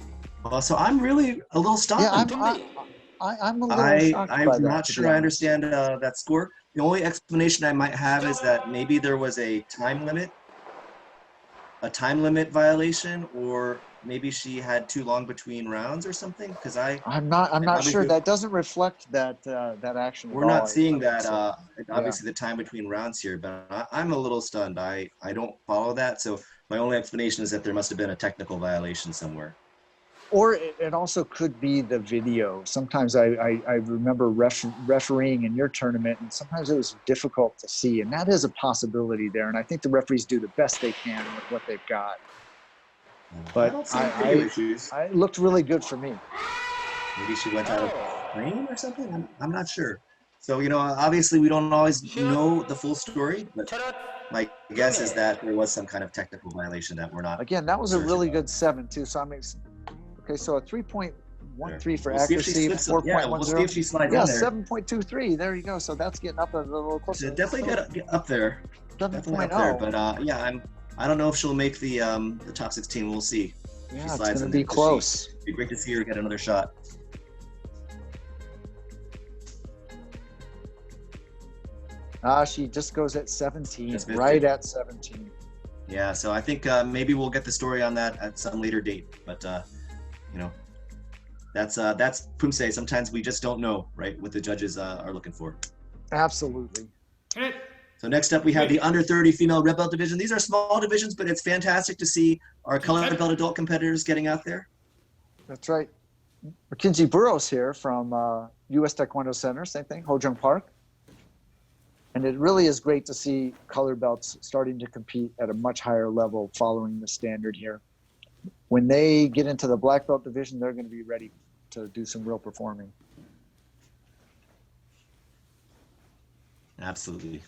So I'm really a little stunned. Yeah, I'm a little shocked by that. I'm not sure I understand that score. The only explanation I might have is that maybe there was a time limit violation, or maybe she had too long between rounds or something. Because I'm not sure. That doesn't reflect that action. We're not seeing that. Obviously, the time between rounds here, but I'm a little stunned. I don't follow that. So my only explanation is that there must have been a technical violation somewhere. Or it also could be the video. Sometimes I remember refereeing in your tournament, and sometimes it was difficult to see, and that is a possibility there. And I think the referees do the best they can with what they've got. But it looked really good for me. Maybe she went out of frame or something? I'm not sure. So, obviously we don't always know the full story, but my guess is that there was some kind of technical violation that we're not. Again, that was a really good 7 too. So okay, so a 3.13 for accuracy, 4.10. We'll see if she slides in there. 7.23. There you go. So that's getting up a little closer. Definitely get up there. 7.0. But I don't know if she'll make the top 16. We'll see. Yeah, it's going to be close. It'd be great to see her get another shot. She just goes at 17, right at 17. Yeah, so I think maybe we'll get the story on that at some later date. But that's Poomsae. Sometimes we just don't know, right, what the judges are looking for. Absolutely. So next up, we have the under 30 female red belt division. These are small divisions, but it's fantastic to see our color belt adult competitors getting out there. That's right. Mackenzie Burrows here from U.S. Taekwondo Center. Same thing, Ho-Jung Park. And it really is great to see color belts starting to compete at a much higher level following the standard here. When they get into the black belt division, they're going to be ready to do some real performing. Absolutely.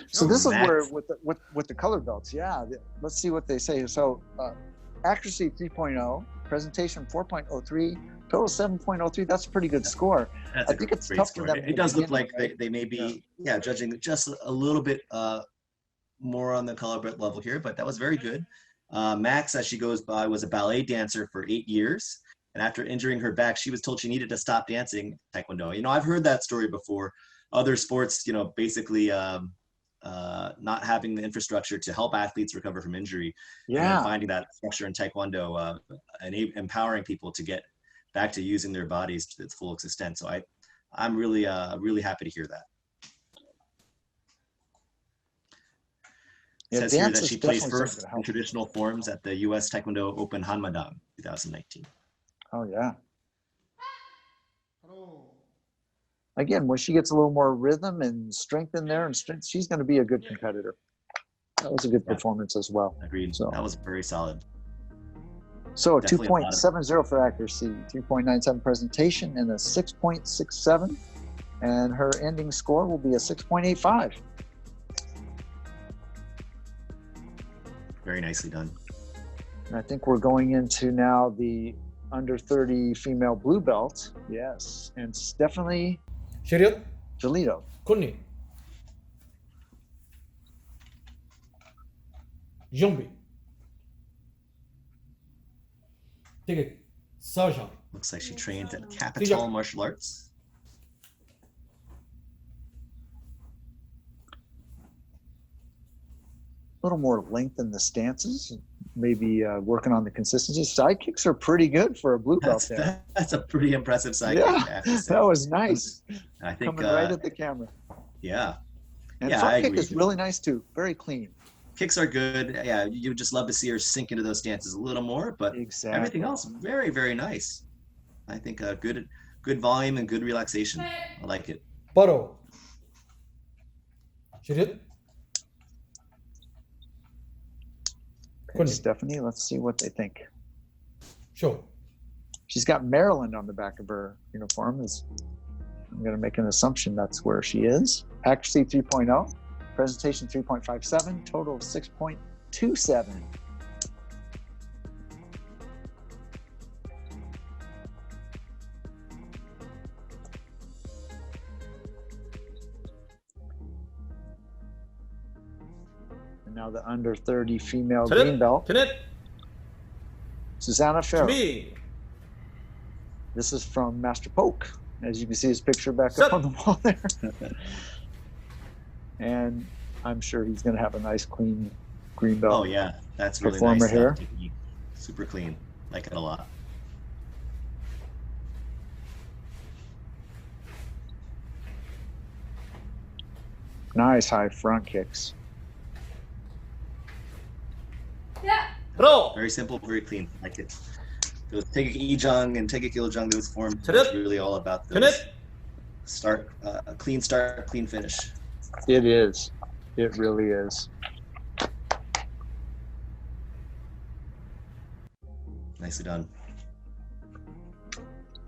So Oh, this is where Max. with the color belts, let's see what they say. So accuracy 3.0, presentation 4.03, total 7.03. That's a pretty good score. That's I a think it's great tough score. for them. It does look like right? they may be, judging just a little bit more on the color belt level here, but that was very good. Max, as she goes by, was a ballet dancer for 8 years. And after injuring her back, she was told she needed to stop dancing Taekwondo. You know, I've heard that story before. Other sports, you know, basically not having the infrastructure to help athletes recover from injury. And then finding that structure in Taekwondo and empowering people to get back to using their bodies to its full extent. So I'm really, really happy to hear that. It says here that she placed first in traditional forms at the U.S. Taekwondo Open Hanmadang 2019. Oh, yeah. Again, when she gets a little more rhythm and strength in there, she's going to be a good competitor. That was a good performance as well. Agreed. So that was very solid. So 2.70 for accuracy, 3.97 presentation, and a 6.67. And her ending score will be a 6.85. Very nicely done. And I think we're going into now the under 30 female blue belt. Yes. And Stephanie Jalito. Kunni. Jumbi. Tigit. Sajan. Looks like she trained at Capital Martial Arts. A little more length in the stances, maybe working on the consistency. Side kicks are pretty good for a blue belt there. That's a pretty impressive side kick. That was nice. I think coming right at the camera. Yeah. And front kick is really nice too. Very clean. Kicks are good. Yeah, you would just love to see her sink into those stances a little more, but everything else very, very nice. I think good volume and good relaxation. I like it. Baro. Shirit. Okay, Stephanie, let's see what they think. Sure. She's got Maryland on the back of her uniform. I'm going to make an assumption that's where she is. Accuracy 3.0, presentation 3.57, total of 6.27. And now the under 30 female green belt. Susanna Farrow. This is from Master Poke. As you can see his picture back up on the wall there. And I'm sure he's going to have a nice, clean green belt. Oh, yeah. That's really performer nice here. Super clean. Like it a lot. Nice high front kicks. Very simple, very clean. Like it. Those Take a Ijang and Take a Kiljang, those forms, it's really all about those clean start, clean finish. It is. It really is. Nicely done.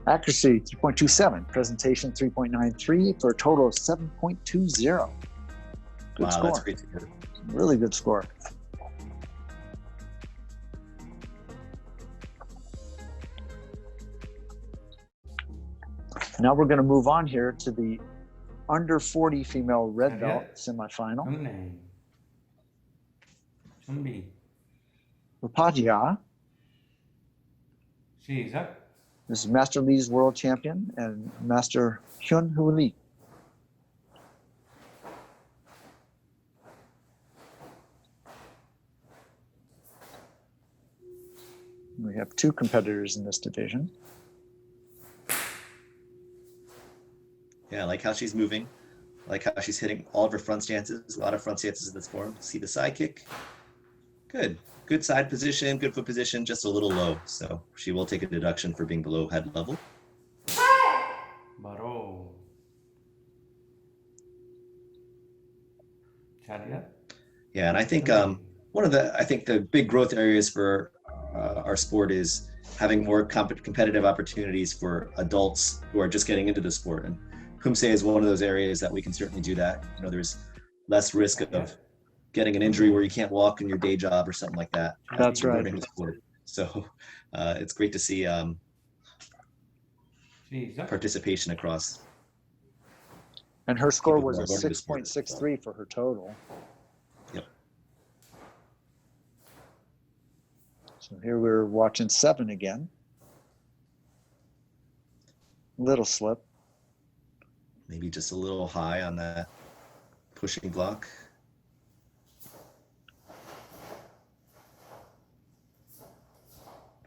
Accuracy 3.27, presentation 3.93 for a total of 7.20. Good score. That's great to hear. Really good score. Now we're going to move on here to the under 40 female red belt semifinal. Rupadia. This is Master Lee's world champion and Master Hyun Hoo Lee. We have two competitors in this division. Yeah, I like how she's moving. I like how she's hitting all of her front stances. A lot of front stances in this form. See the side kick. Good. Good side position, good foot position, just a little low. So she will take a deduction for being below head level. Yeah, and I think one of the big growth areas for our sport is having more competitive opportunities for adults who are just getting into the sport. And Poomsae is one of those areas that we can certainly do that. You know, there's less risk of getting an injury where you can't walk in your day job or something like that. That's right. Learning the sport. So it's great to see participation across. And her score People was who a are learning the sport. 6.63 for her total. Yep. So here we're watching 7 again. Little slip. Maybe just a little high on that pushing block.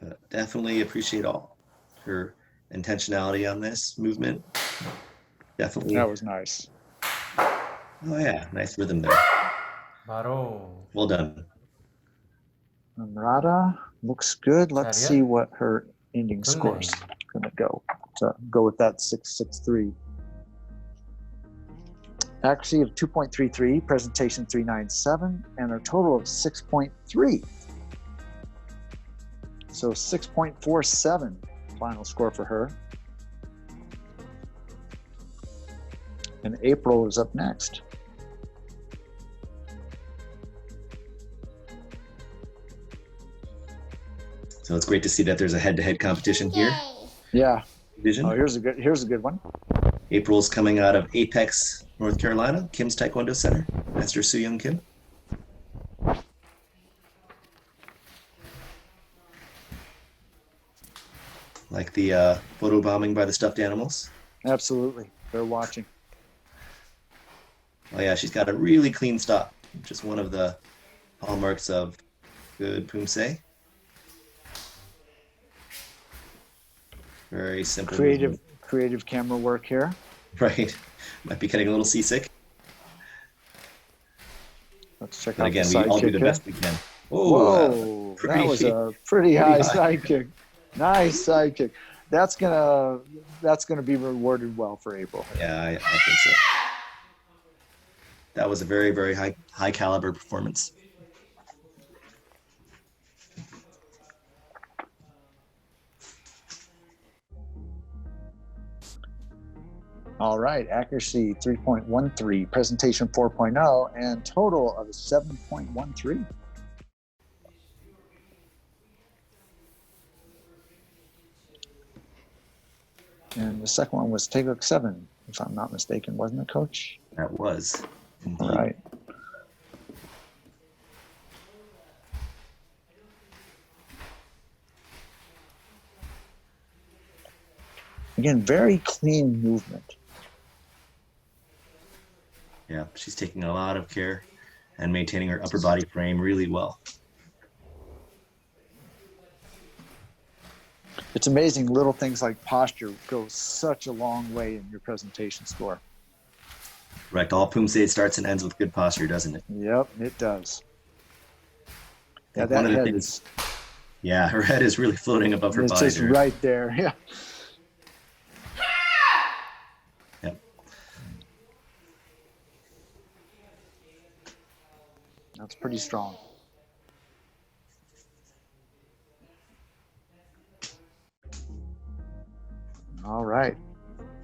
But definitely appreciate all her intentionality on this movement. Definitely. That was nice. Oh yeah, nice rhythm there. Well done. Namrata looks good. Let's see what her ending score's gonna go. So go with that 6.63. Accuracy of 2.33, presentation 397, and a total of 6.3. So 6.47 final score for her. And April is up next. So it's great to see that there's a head-to-head competition here. Yeah. Division. Oh, here's a good one. April's coming out of Apex, North Carolina, Kim's Taekwondo Center, Master Soo-Young Kim. Like the photo bombing by the stuffed animals. Absolutely. They're watching. Oh yeah, she's got a really clean stop, which is one of the hallmarks of good Poomsae. Very simple. Creative camera work here. Right. Might be getting a little seasick. Let's check But out again, the side we all do kick the here. best we can. Whoa, that was a pretty high side kick. Nice side kick. That's gonna be rewarded well for April. Yeah, I think so. That was a very, very high caliber performance. All right, accuracy 3.13, presentation 4.0, and total of 7.13. And the second one was Taeguk 7, if I'm not mistaken, wasn't it, Coach? That was. Indeed. All right. Again, very clean movement. Yeah, she's taking a lot of care and maintaining her upper body frame really well. It's amazing, little things like posture go such a long way in your presentation score. Correct. All Poomsae starts and ends with good posture, doesn't it? Yep, it does. Yeah, One of the things. Yeah, her head is really floating above her it's body. It's just right there. Yeah. Yep. That's pretty strong. All right.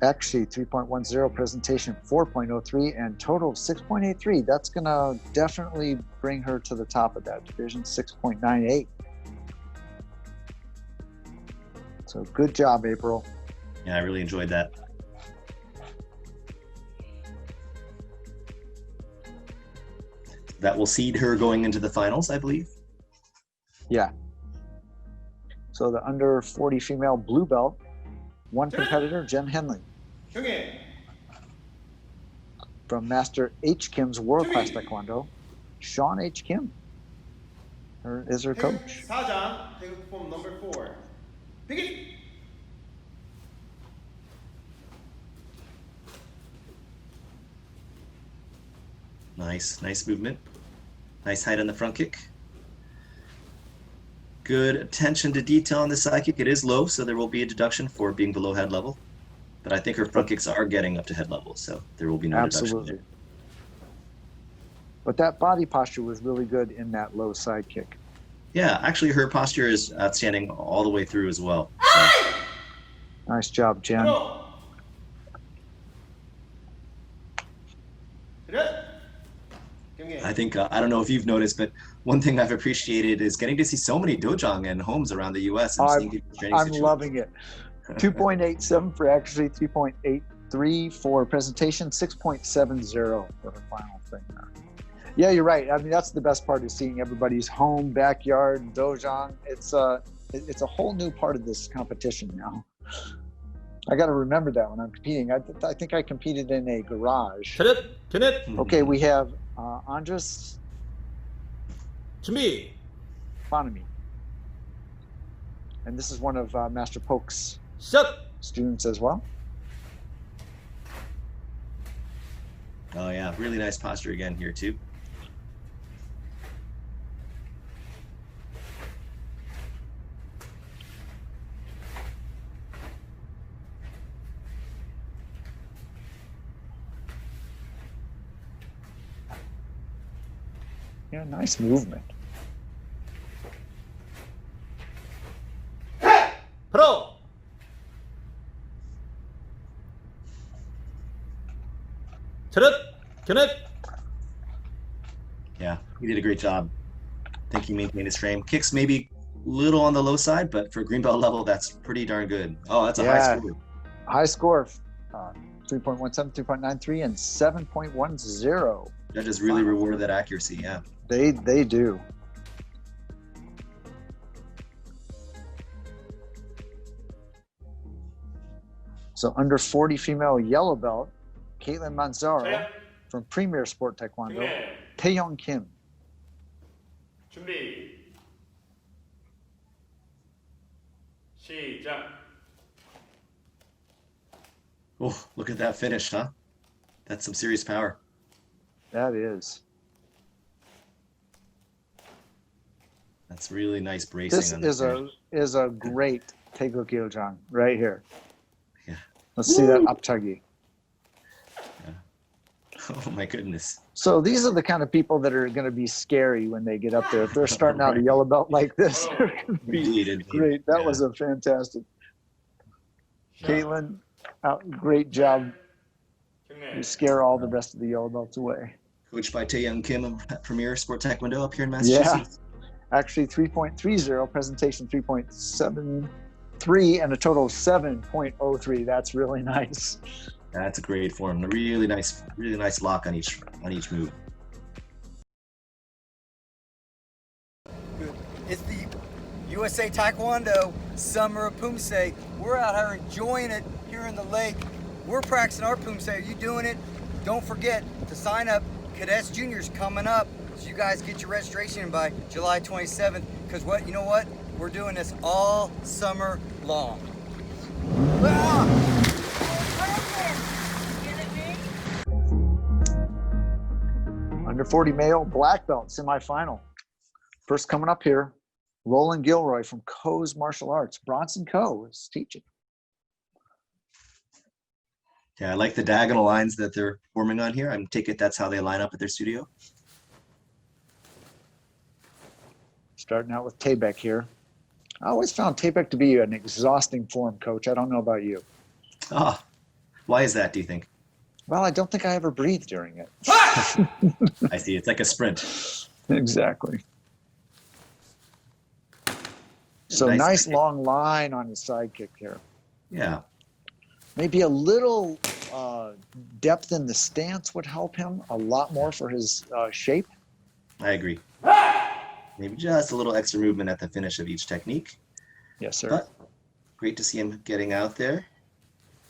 Actually, 3.10, presentation 4.03, and total of 6.83. That's going to definitely bring her to the top of that division, 6.98. So good job, April. Yeah, I really enjoyed that. That will seed her going into the finals, I believe. Yeah. So the under 40 female blue belt, one competitor, Jen Henley. From Master H. Kim's World Class Taekwondo, Sean H. Kim is her coach. number 4. Begin. Nice movement. Nice height on the front kick. Good attention to detail on the side kick. It is low, so there will be a deduction for being below head level. But I think her front kicks are getting up to head level, so there will be no deduction there. But that body posture was really good in that low side kick. Yeah, actually her posture is outstanding all the way through as well. So. Nice job, Jen. I think, I don't know if you've noticed, but one thing I've appreciated is getting to see so many dojang and homes around the U.S. and seeing people's training I'm situations. loving it. 2.87 for accuracy, 3.83 for presentation, 6.70 for her final thing there. Yeah, you're right. I mean, that's the best part, is seeing everybody's home, backyard, dojang. It's a whole new part of this competition now. I got to remember that when I'm competing. I think I competed in a garage. Okay, we have Andres 준비. Bonamy. And this is one of Master Polk's 시작. students as well. Oh yeah, really nice posture again here too. Yeah, nice movement. 프로. 차렷. 견해. Yeah, he did a great job. I think he maintained his frame. Kicks maybe a little on the low side, but for green belt level, that's pretty darn good. Oh, that's a high score. High score, 3.17, 3.93, and 7.10. Judges really rewarded that accuracy, yeah. They do. So under 40 female yellow belt, Caitlin Manzaro from Premier Sport Taekwondo, Taeyoung Kim. 준비. 시작. Oh, look at that finish, huh? That's some serious power. That is. That's really nice bracing. This is a great Taego Gyeojang right here. Yeah. Let's see that uptuggy. Oh my goodness. So these are the kind of people that are going to be scary when they get up there. If they're starting out a yellow belt like this, they're going to be Indeed. great. That was a fantastic. Caitlin, great job. You scare all the rest of the yellow belts away. Coached by Taeyoung Kim of Premier Sport Taekwondo up here in Massachusetts. Yeah, actually 3.30, presentation 3.73, and a total of 7.03. That's really nice. That's a great form. A really nice lock on each move. It's the USA Taekwondo Summer of Poomsae. We're out here enjoying it here in the lake. We're practicing our Poomsae. Are you doing it? Don't forget to sign up. Cadets Junior's coming up, so you guys get your registration in by July 27th. Because you know what? We're doing this all summer long. Under 40 male black belt semifinal. First coming up here, Roland Gilroy from Coe's Martial Arts. Bronson Coe is teaching. Yeah, I like the diagonal lines that they're forming on here. I take it that's how they line up at their studio. Starting out with Tabek here. I always found Tabek to be an exhausting form, Coach. I don't know about you. Ah, why is that, do you think? Well, I don't think I ever breathed during it. I see. It's like a sprint. Exactly. So nice long line on his side kick here. Yeah. Maybe a little depth in the stance would help him a lot more for his shape. I agree. Maybe just a little extra movement at the finish of each technique. Yes, sir. But great to see him getting out there.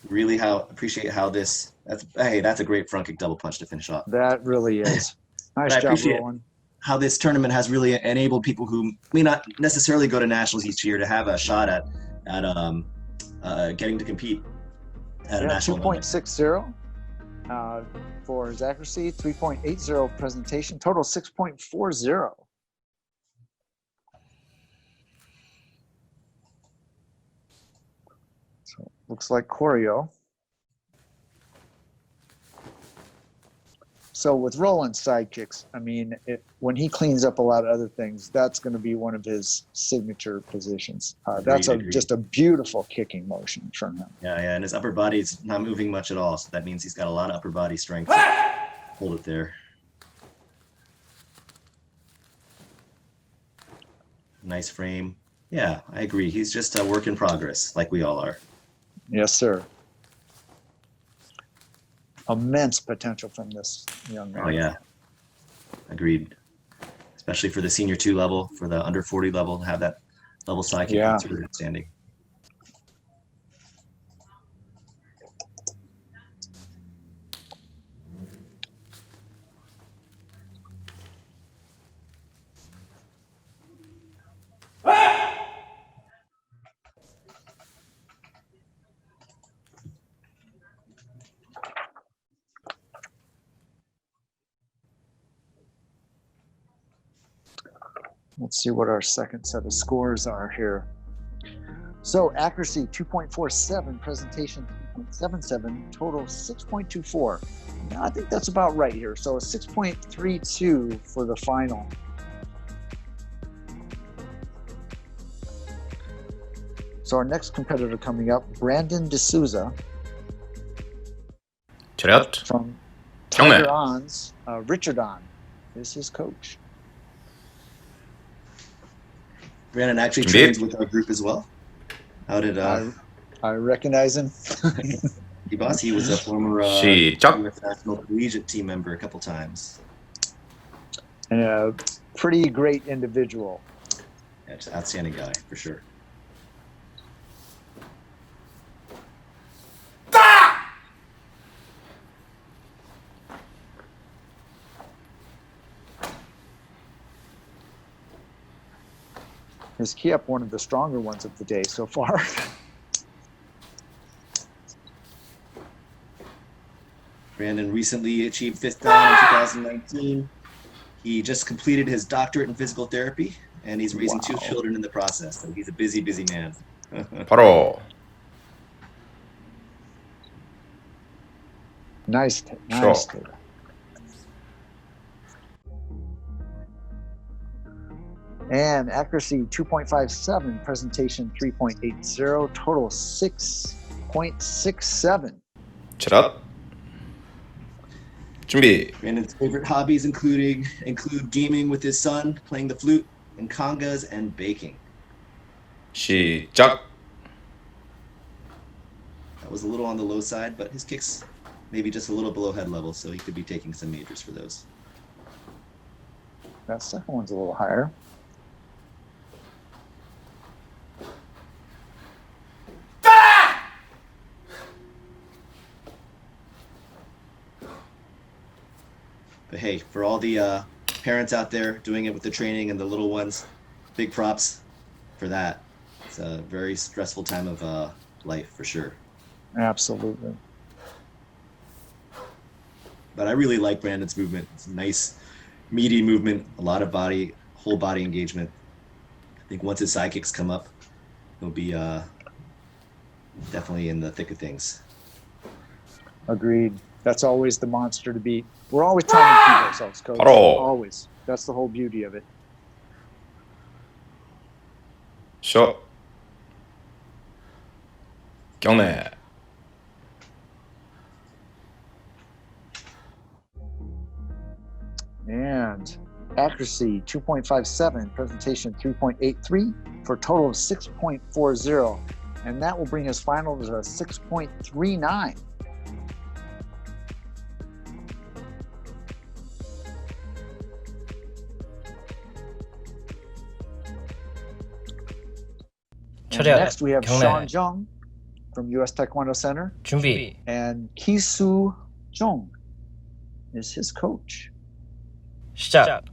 Really appreciate how that's a great front kick double punch to finish off. That really is. Nice job, Roland. How this tournament has really enabled people who may not necessarily go to nationals each year to have a shot at getting to compete at a national level. 2.60 for his accuracy, 3.80 presentation, total 6.40. So looks like choreo. So with Roland's side kicks, I mean, when he cleans up a lot of other things, that's going to be one of his signature positions. That's just a beautiful kicking motion from him. Yeah, and his upper body's not moving much at all, so that means he's got a lot of upper body strength. Hold it there. nice frame. Yeah, I agree. He's just a work in progress, like we all are. Yes, sir. Immense potential from this young man. Oh yeah, agreed. Especially for the senior 2 level, for the under 40 level, to have that level side kick, Yeah. it's really outstanding. Let's see what our second set of scores are here. So accuracy 2.47, presentation 3.77, total 6.24. Now, I think that's about right here. So a 6.32 for the final. So our next competitor coming up, Brandon D'Souza 차렷. from 경례. Tiger On's Richard On is his coach. Brandon actually 준비. trains with our group as well. How did I recognize him. boss? He was a former 시작. US national collegiate team member a couple times. And a pretty great individual. Yeah, just outstanding guy for sure. His key up, one of the stronger ones of the day so far. Brandon recently achieved 5th dan in 2019. He just completed his doctorate in physical therapy, and he's raising 2 children in the process. So he's a busy, busy man. 바로. Nice. Sure. And accuracy 2.57, presentation 3.80, total 6.67. 차렷. 준비. Brandon's favorite hobbies include gaming with his son, playing the flute, and congas, and baking. 시작. That was a little on the low side, but his kicks maybe just a little below head level, so he could be taking some majors for those. That second one's a little higher. But hey, for all the parents out there doing it with the training and the little ones, big props for that. It's a very stressful time of life for sure. Absolutely. But I really like Brandon's movement. It's a nice, meaty movement, a lot of whole body engagement. I think once his side kicks come up, he'll be definitely in the thick of things. Agreed. That's always the monster to beat. We're always trying to beat ourselves, Coach. 바로. Always. That's the whole beauty of it. 쇼. 경례. And accuracy 2.57, presentation 3.83 for a total of 6.40. And that will bring his final to a 6.39. And next we have Sean Jung from US Taekwondo Center. 준비. And Kisu Jung is his coach. 시작.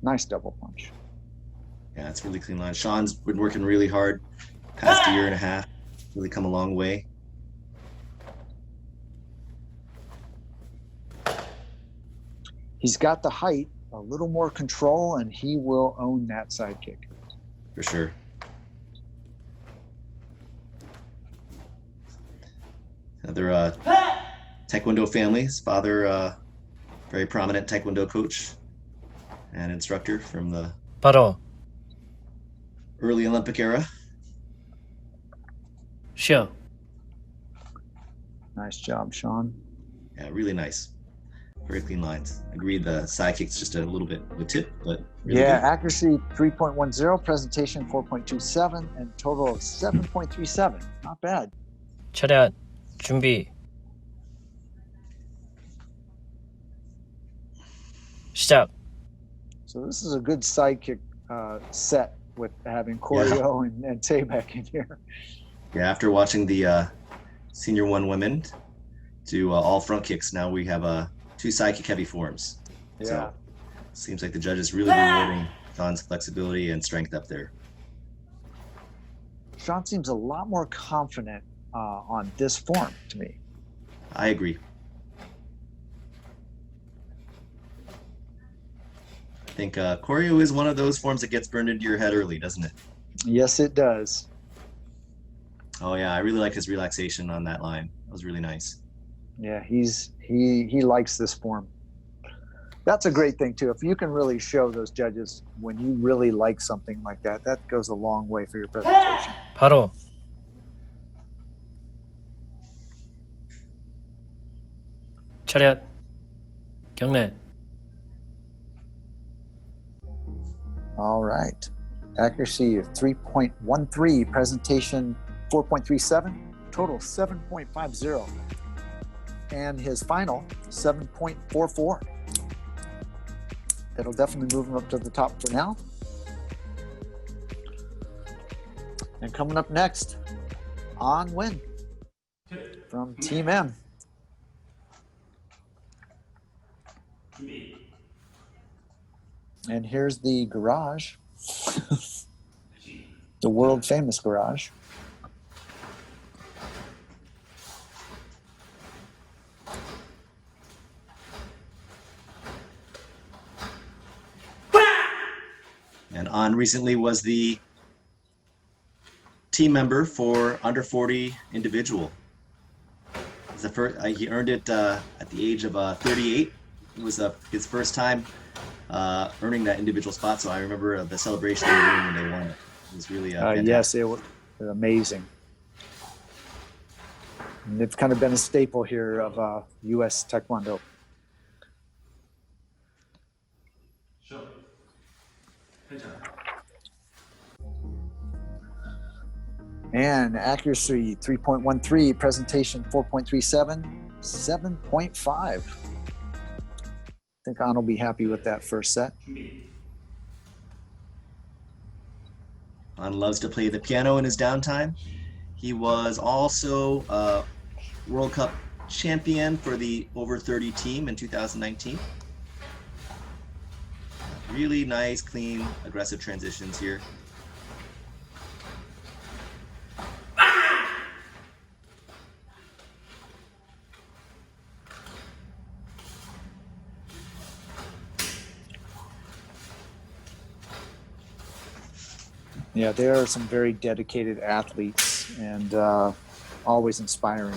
Nice double punch. Yeah, it's really clean line. Sean's been working really hard past a year and a half. Really come a long way. He's got the height, a little more control, and he will own that side kick. For sure. Another Taekwondo family. His father, very prominent Taekwondo coach and instructor from the 바로. early Olympic era. 쉬어. Nice job, Sean. Yeah, really nice. Very clean lines. Agreed. The side kick's just a little bit of a tip, but really Yeah, good. accuracy 3.10, presentation 4.27, and total of 7.37. Not bad. 차렷 준비 시작. So this is a good sidekick set with having choreo and Taebaek in here. Yeah, after watching the Senior 1 women do all front kicks, now we have 2 side kick heavy forms. Yeah. So seems like the judges really rewarding Sean's flexibility and strength up there. Sean seems a lot more confident on this form to me. I agree. I think choreo is one of those forms that gets burned into your head early, doesn't it? Yes, it does. Oh yeah, I really like his relaxation on that line. That was really nice. Yeah, he likes this form. That's a great thing too. If you can really show those judges when you really like something like that, that goes a long way for your presentation. 바로 차렷 경례. All right. Accuracy of 3.13, presentation 4.37, total 7.50. And his final 7.44. That'll definitely move him up to the top for now. And coming up next, On Win from Team M. And here's the garage, the world famous garage. And On recently was the team member for under 40 individual. The first, he earned it at the age of 38. It was his first time earning that individual spot. So I remember the celebration in the room when they won it. It was really fantastic. Yes, it was amazing. And it's kind of been a staple here of U.S. Taekwondo. And accuracy 3.13, presentation 4.37, 7.5. I think On will be happy with that first set. On loves to play the piano in his downtime. He was also a World Cup champion for the over 30 team in 2019. Really nice, clean, aggressive transitions here. Yeah, there are some very dedicated athletes and always inspiring.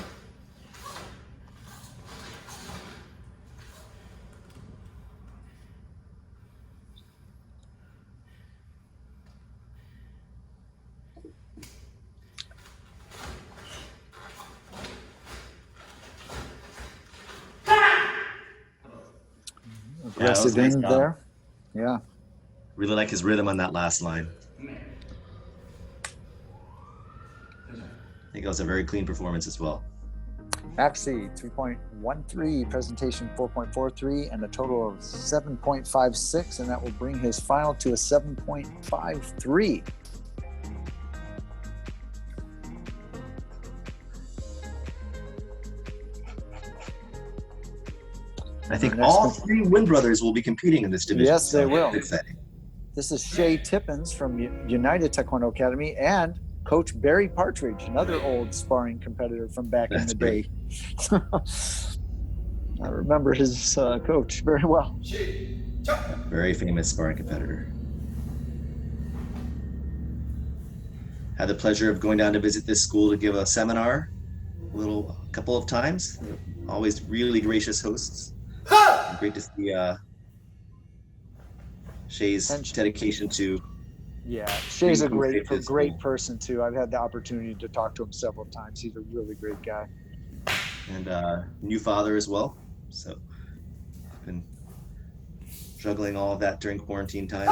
Aggressive nice in job. there. Yeah. Really like his rhythm on that last line. I think it was a very clean performance as well. Accuracy 3.13, presentation 4.43, and a total of 7.56, and that will bring his final to a 7.53. I think all three Wynn brothers will be competing in this division. Yes, they will. Exciting. This is Shay Tippins from United Taekwondo Academy and Coach Barry Partridge, another old sparring competitor from back in the day. I remember his coach very well. Very famous sparring competitor. Had the pleasure of going down to visit this school to give a seminar a couple of times. Always really gracious hosts. Great to see Shay's dedication to. Yeah, Shay's a great school. person too. I've had the opportunity to talk to him several times. He's a really great guy. And new father as well. So Been juggling all of that during quarantine times.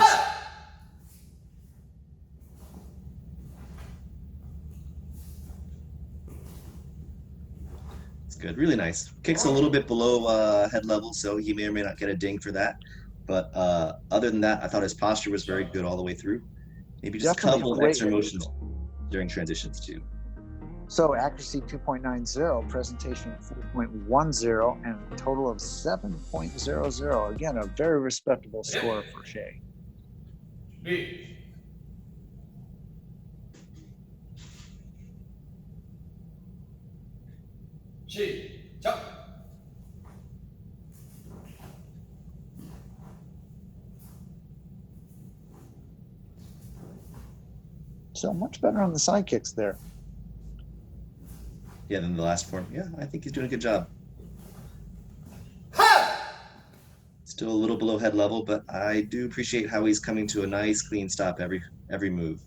It's good, really nice. Kicks a little bit below head level, so he may or may not get a ding for that. But other than that, I thought his posture was very good all the way through. Maybe just Definitely a couple of great extra way to motions during transitions too. So accuracy 2.90, presentation 4.10, and a total of 7.00. Again, a very respectable score for Shea. So much better on the side kicks there. Yeah, than the last form. Yeah, I think he's doing a good job. Still a little below head level, but I do appreciate how he's coming to a nice clean stop every move.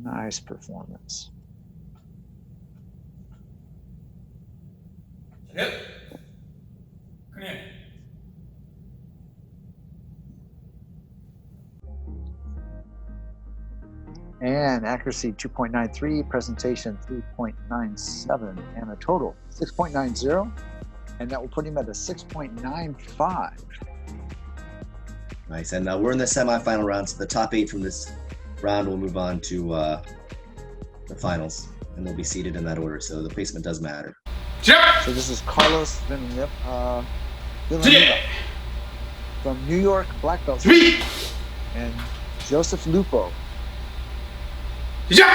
Nice performance. And accuracy 2.93, presentation 3.97, and a total 6.90. And that will put him at a 6.95. Nice, and we're in the semifinal round, so the top 8 from this round will move on to the finals, and they'll be seated in that order, so the placement does matter. So this is Carlos Villanueva from New York black belt, and Joseph Lupo. There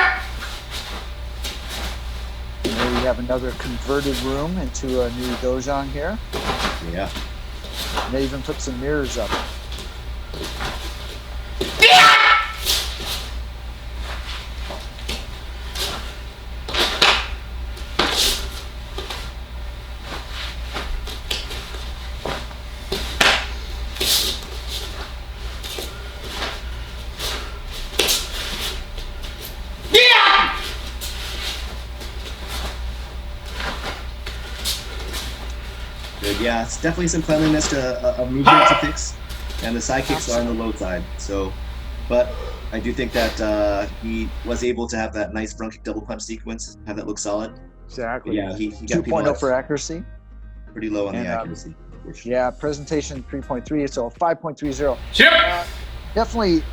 we have another converted room into a new dojang here. Yeah. And they even put some mirrors up. Yeah, it's definitely some cleanliness to a movement to fix, and the side kicks are on the low side. So, but I do think that he was able to have that nice front kick double punch sequence, have that look solid. Exactly. But yeah, he got 2.0 for accuracy. Pretty low on And, the accuracy. Yeah, presentation 3.3, so 5.30. Definitely,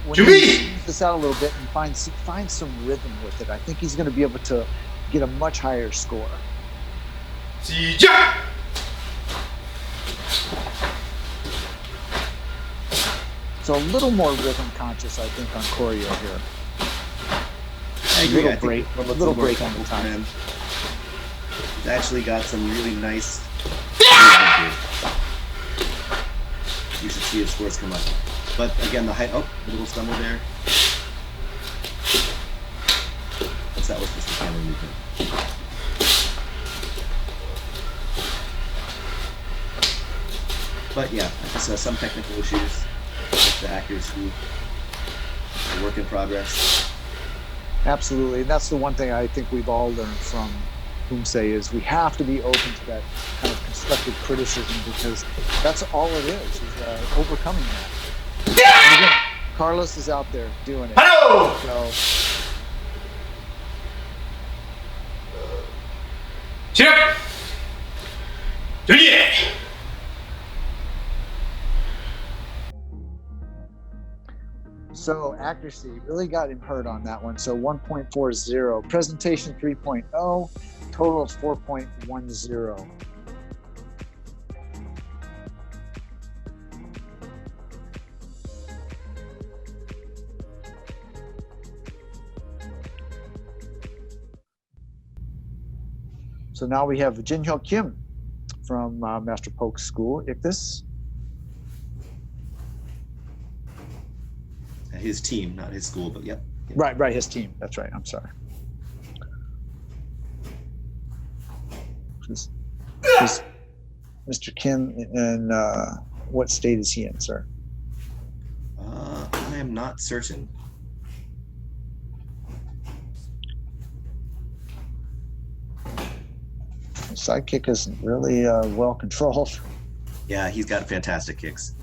when Jimmy! he smooths this out a little bit and finds some rhythm with it, I think he's going to be able to get a much higher score. So a little more rhythm conscious, I think, on choreo here. I agree. A little break on the time. He's actually got some really nice. You should see his scores come up. But again, the height. Oh, a little stumble there. That was just a camera movement. But yeah, just some technical issues with the accuracy, a work in progress. Absolutely, and that's the one thing I think we've all learned from Poomsae is we have to be open to that kind of constructive criticism because that's all it is overcoming that. Again, Carlos is out there doing it. Hello! So, Chip! Juliet! So accuracy really got him hurt on that one. So 1.40. Presentation 3.0. Total is 4.10. So now we have Jin Hyuk Kim from Master Poke School, Ichthus. His team, not his school, but yep. Right, his team. That's right. I'm sorry. Is Mr. Kim in what state is he in, sir? I am not certain. The sidekick is really well controlled. Yeah, he's got fantastic kicks.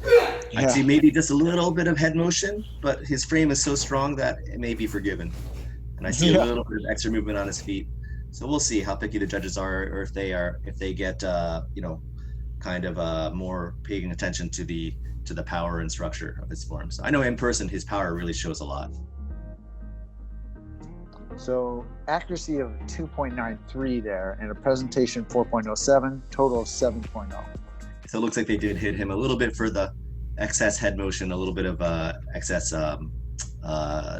I'd see maybe just a little bit of head motion, but his frame is so strong that it may be forgiven. And I see a little bit of extra movement on his feet. So we'll see how picky the judges are, or if they get kind of more paying attention to the power and structure of his forms. I know in person his power really shows a lot. So accuracy of 2.93 there, and a presentation 4.07, total of 7.0. So it looks like they did hit him a little bit for the excess head motion, a little bit of excess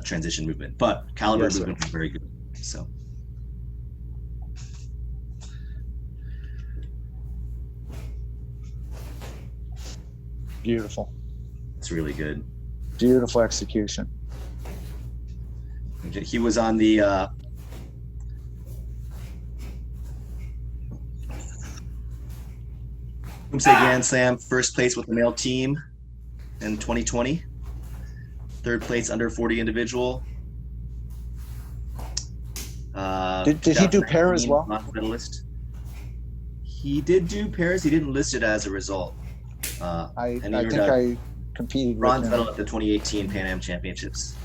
transition movement, but caliber movement was very good. So. Beautiful. It's really good. Beautiful execution. He was on the Poomsae Grand Slam first place with the male team in 2020. Third place under 40 individual. Did he do pair as well? Medalist. He did do pairs. He didn't list it as a result. I think I competed with bronze him. medal at the 2018 Pan Am Championships.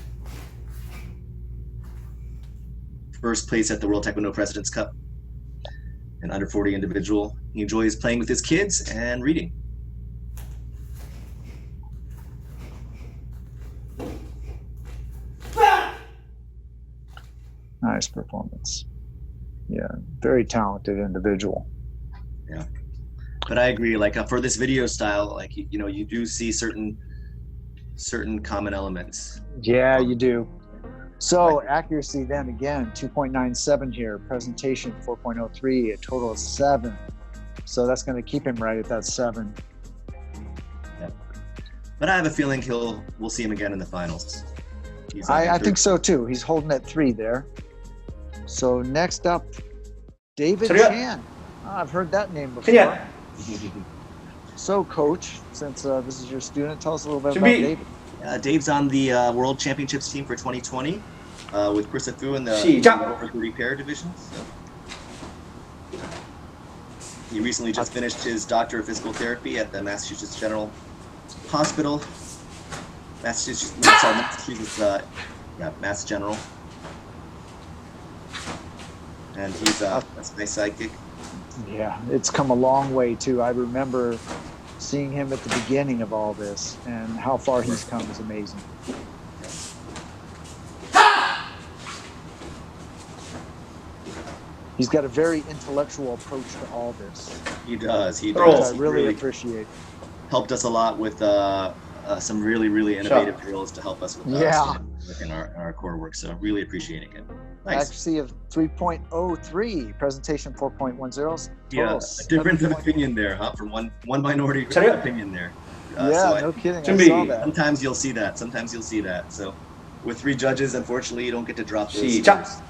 First place at the World Taekwondo President's Cup. An under 40 individual. He enjoys playing with his kids and reading. Nice performance. Yeah, very talented individual. Yeah, but I agree. Like for this video style, like you do see certain common elements. Yeah, you do. So accuracy then again 2.97 here. Presentation 4.03. A total of 7. So that's going to keep him right at that 7. Yeah. But I have a feeling we'll see him again in the finals. I think so too. He's holding at 3 there. So next up, David Chan. I've heard that name before. So coach, since this is your student, tell us a little bit about David. Dave's on the World Championships team for 2020 with Krista Fu in the over 30 pair division. So. He recently just finished his Doctor of Physical Therapy at the Massachusetts General Hospital. Mass General. And he's a nice sidekick. Yeah, it's come a long way too. I remember seeing him at the beginning of all this, and how far he's come is amazing. He's got a very intellectual approach to all this. He does. He does. I really appreciate. Helped us a lot with some really innovative drills to help us with within our core work. So really appreciating it. Nice. Accuracy of 3.03, presentation 4.10. Yeah, a difference of opinion there, huh? From one minority opinion there. No kidding. I saw that. Sometimes you'll see that. So with 3 judges, unfortunately, you don't get to drop those scores.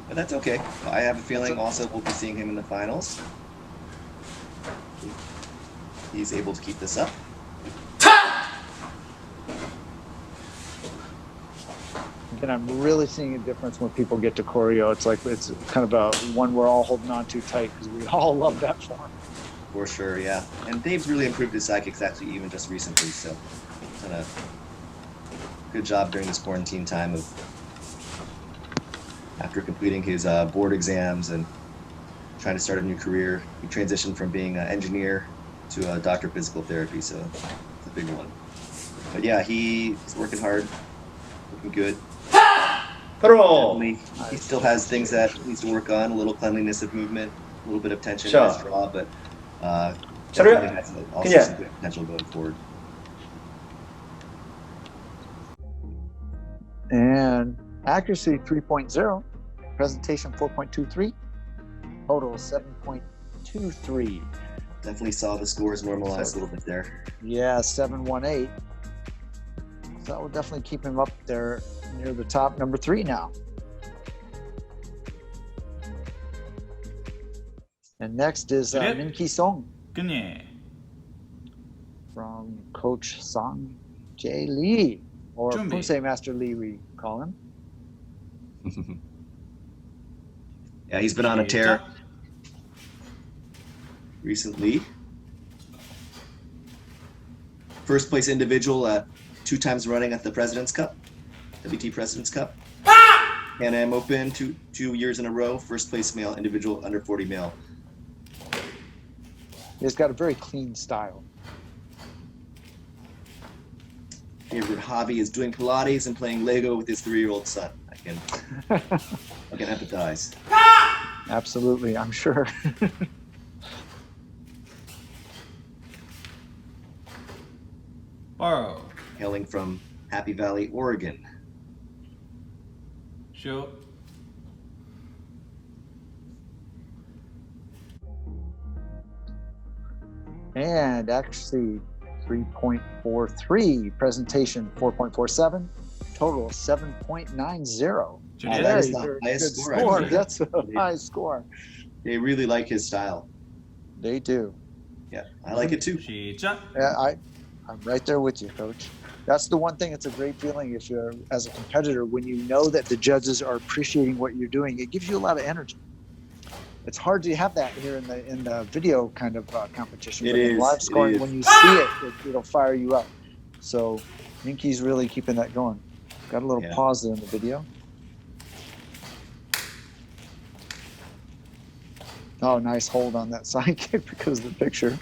But that's okay. I have a feeling also we'll be seeing him in the finals. He's able to keep this up. And I'm really seeing a difference when people get to choreo. It's kind of a one we're all holding on too tight because we all love that form. For sure, yeah. And Dave's really improved his sidekicks actually even just recently. So done a good job during this quarantine time of after completing his board exams and trying to start a new career. He transitioned from being an engineer to a doctor of physical therapy, so it's a big one. But yeah, he's working hard, looking good. He still has things that he needs to work on, a little cleanliness of movement, a little bit of tension in his draw, but definitely has also some good potential going forward. And accuracy 3.0, presentation 4.23, total 7.23. Definitely saw the scores normalize a little bit there. Yeah, 718. So that will definitely keep him up there near the top, number 3 now. And next is Min Ki Song from Coach Song Jae Lee, or Poomsae Master Lee, we call him. Yeah, he's been on a tear recently. First place individual at 2 times running at the President's Cup, WT President's Cup. Pan Am Open, two years in a row. First place male individual, under 40 male. He's got a very clean style. Favorite hobby is doing Pilates and playing Lego with his 3-year-old son. I can empathize. Absolutely, I'm sure. Hailing from Happy Valley, Oregon. Sure. And actually 3.43, presentation 4.47, total 7.90. That is the highest score. That's a high score. They really like his style. They do. Yeah, I like it too. Yeah, I'm right there with you, Coach. That's the one thing. It's a great feeling if you're, as a competitor, when you know that the judges are appreciating what you're doing. It gives you a lot of energy. It's hard to have that here in the video kind of competition. But in live scoring, when you see it, it'll fire you up. So Minky's really keeping that going. Got a little pause there in the video. Oh, nice hold on that side kick because of the picture.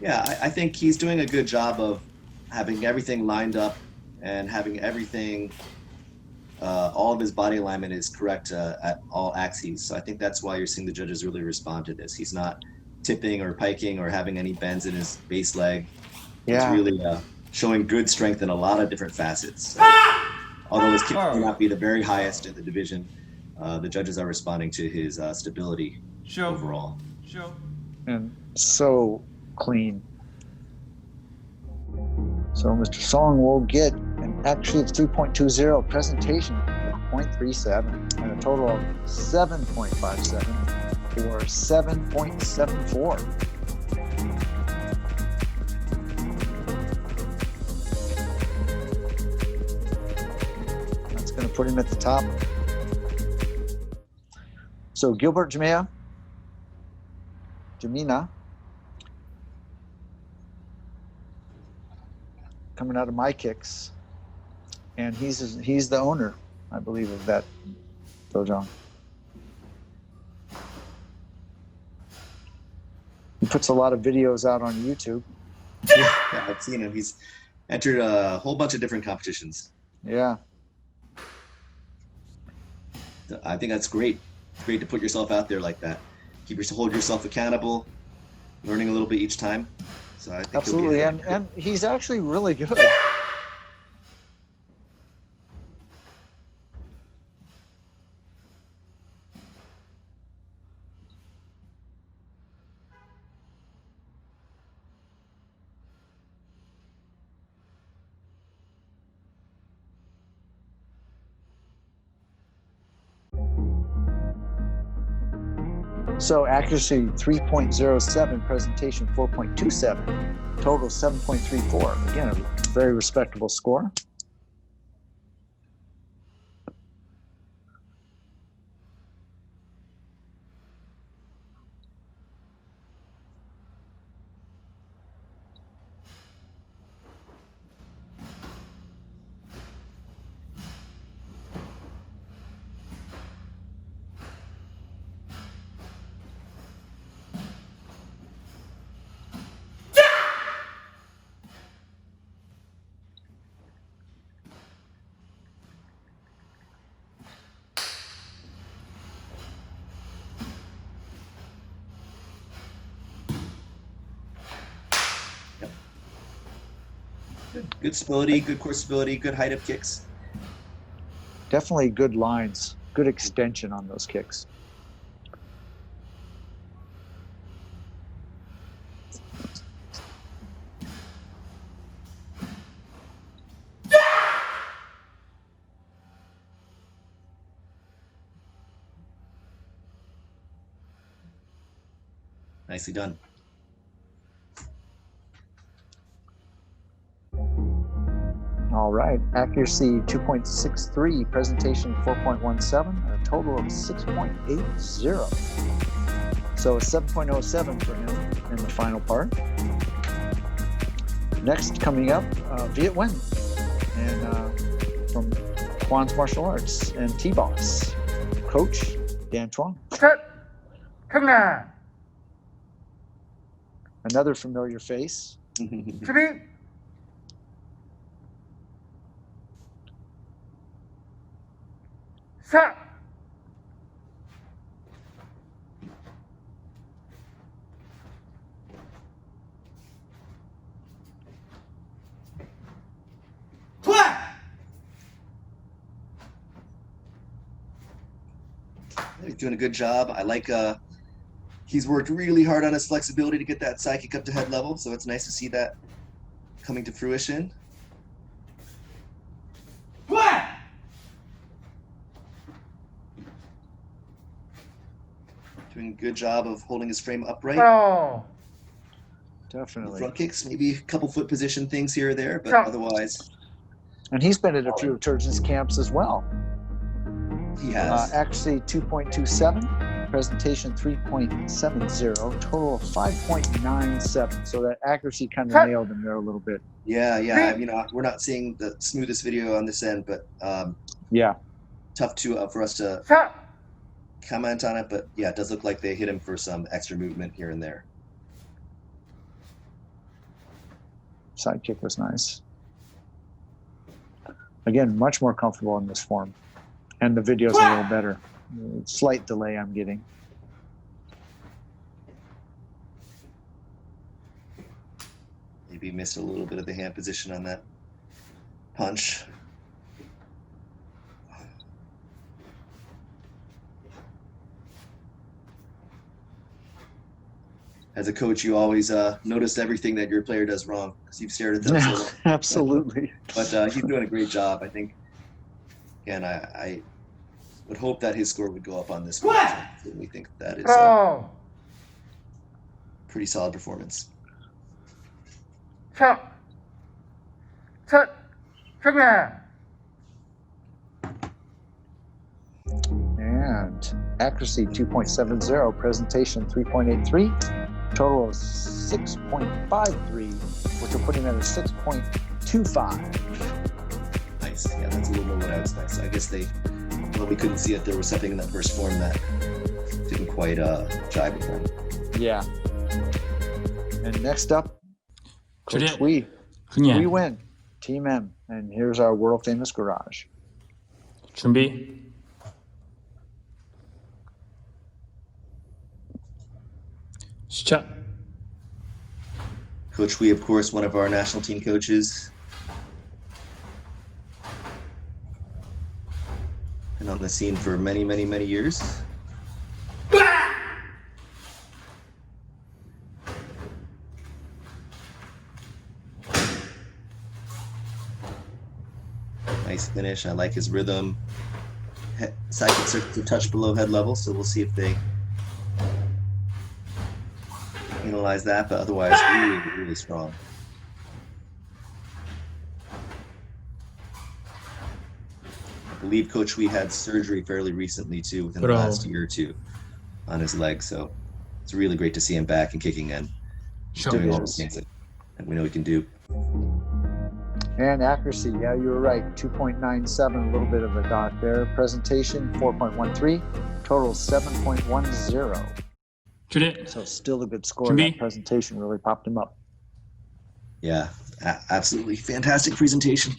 Yeah, I think he's doing a good job of having everything lined up and having everything, all of his body alignment is correct at all axes. So I think that's why you're seeing the judges really respond to this. He's not tipping or piking or having any bends in his base leg. Yeah. He's really showing good strength in a lot of different facets. Although his kick may not be the very highest in the division, the judges are responding to his stability overall. And so clean. So Mr. Song will get an actually of 3.20, presentation 0.37, and a total of 7.57 or 7.74. That's going to put him at the top. So Gilbert Jamina, coming out of my kicks, and he's the owner, I believe, of that dojo. He puts a lot of videos out on YouTube. Yeah, I've seen him. He's entered a whole bunch of different competitions. Yeah. I think that's great. It's great to put yourself out there like that. Hold yourself accountable, learning a little bit each time. So I think absolutely, and he's actually really good. So accuracy 3.07, presentation 4.27, total 7.34. Again, a very respectable score. Good stability, good core stability, good height of kicks. Definitely good lines, good extension on those kicks. Nicely done. All right, accuracy 2.63, presentation 4.17, a total of 6.80. So 7.07 for him in the final part. Next, coming up, Viet Nguyen, and from Chuang's Martial Arts and T-Boss, Coach Dan Chuang. Another familiar face. He's doing a good job. I like he's worked really hard on his flexibility to get that side kick up to head level, so it's nice to see that coming to fruition. Doing a good job of holding his frame upright. Definitely. Front kicks, maybe a couple foot position things here or there, but otherwise. And he's been at a few of Turgeon's camps as well. He has. Accuracy 2.27, presentation 3.70, total of 5.97. So that accuracy kind of nailed him there a little bit. Yeah. You know, we're not seeing the smoothest video on this end, but yeah, tough to for us to comment on it. But yeah, it does look like they hit him for some extra movement here and there. Side kick was nice. Again, much more comfortable in this form. And the video's a little better. Slight delay I'm getting. Maybe missed a little bit of the hand position on that punch. As a coach, you always notice everything that your player does wrong because you've stared at them. Yeah, absolutely. But he's doing a great job. I think, again, I would hope that his score would go up on this one. I certainly think that is a pretty solid performance. And accuracy 2.70, presentation 3.83, total of 6.53, which will put him at a 6.25. Nice. Yeah, that's a little more what I would expect. So I guess we couldn't see it. There was something in that first form that didn't quite jive with him. Yeah. And next up, Coach Wee. We win. Team M. And here's our world famous garage. 준비. 시작. Coach Wee, of course, one of our national team coaches. Been on the scene for many, many, many years. Nice finish. I like his rhythm. Side kicks are a touch below head level, so we'll see if they analyze that, but otherwise really, really strong. I believe Coach Wee had surgery fairly recently too, within the last year or two on his leg, so it's really great to see him back and kicking in. He's doing all the things that we know he can do. And accuracy, yeah, you were right, 2.97, a little bit of a dot there. Presentation 4.13, total 7.10. So still a good score. That presentation really popped him up. Yeah, absolutely fantastic presentation.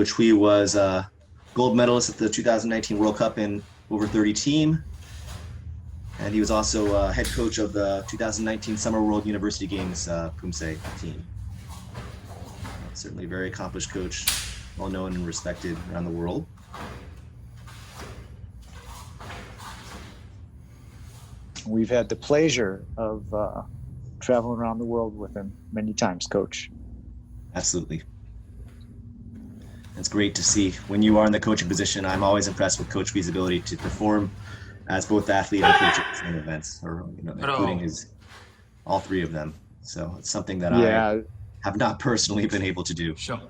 Coach Hui was a gold medalist at the 2019 World Cup in over 30 team. And he was also head coach of the 2019 Summer World University Games Poomsae team. Certainly a very accomplished coach, well known and respected around the world. We've had the pleasure of traveling around the world with him many times, Coach. Absolutely. It's great to see when you are in the coaching position. I'm always impressed with Coach V's ability to perform as both athlete and coach at the same events, or including all three of them. So it's something that I have not personally been able to do. Sure.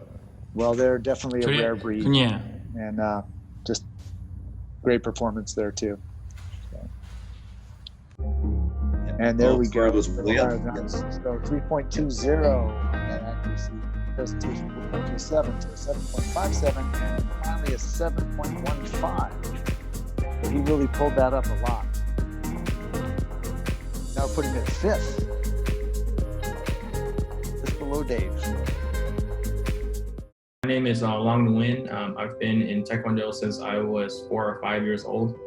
Well, they're definitely a rare breed, Yeah. and just great performance there too. And there we go. Goes way up. So 3.20 at accuracy, presentation 4.27 to a 7.57, and finally a 7.15. So he really pulled that up a lot. Now we're putting him at 5th, just below Dave. My name is Long Nguyen. I've been in Taekwondo since I was 4 or 5 years old.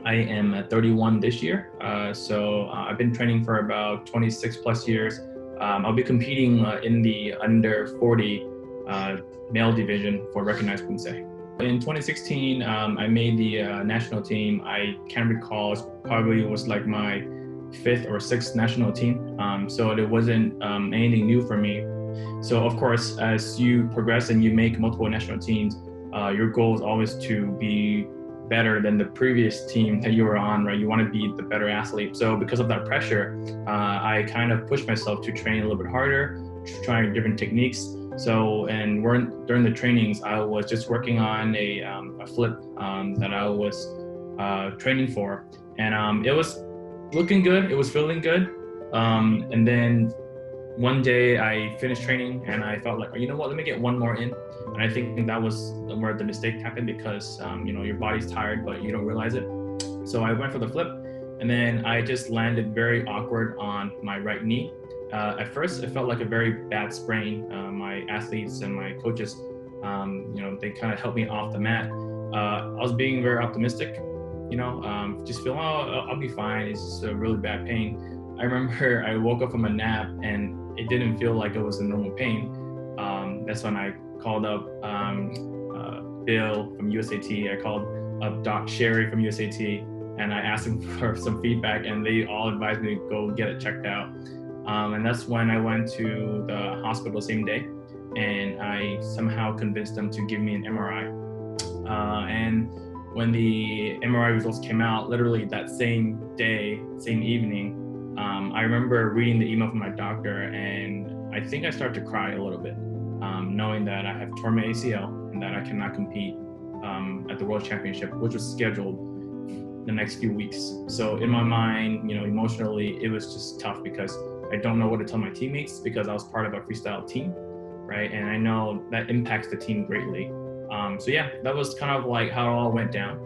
I am 31 this year, so I've been training for about 26 plus years. I'll be competing in the under 40 male division for recognized Poomsae. In 2016, I made the national team. I can't recall, it probably was like my 5th or 6th national team, so it wasn't anything new for me. So of course, as you progress and you make multiple national teams, your goal is always to be better than the previous team that you were on, right? You want to be the better athlete. So because of that pressure, I kind of pushed myself to train a little bit harder, trying different techniques. So, and during the trainings, I was just working on a flip that I was training for. And it was looking good, it was feeling good. And then one day I finished training and I felt like, you know what, let me get one more in. And I think that was where the mistake happened because, your body's tired, but you don't realize it. So I went for the flip and then I just landed very awkward on my right knee. At first, it felt like a very bad sprain. My athletes and my coaches, they kind of helped me off the mat. I was being very optimistic, just feeling, I'll be fine. It's just a really bad pain. I remember I woke up from a nap and it didn't feel like it was a normal pain. That's when I called up Bill from USAT. I called up Doc Sherry from USAT and I asked them for some feedback and they all advised me to go get it checked out. And that's when I went to the hospital the same day and I somehow convinced them to give me an MRI. And when the MRI results came out, literally that same day, same evening, I remember reading the email from my doctor and I think I started to cry a little bit, knowing that I have torn my ACL and that I cannot compete at the World Championship, which was scheduled the next few weeks. So in my mind, emotionally, it was just tough because I don't know what to tell my teammates because I was part of a freestyle team, right? And I know that impacts the team greatly. So yeah, that was kind of like how it all went down.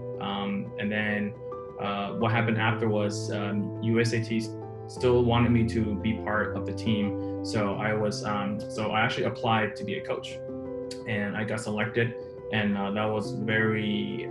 And then what happened after was USAT still wanted me to be part of the team. So I actually applied to be a coach and I got selected. And that was very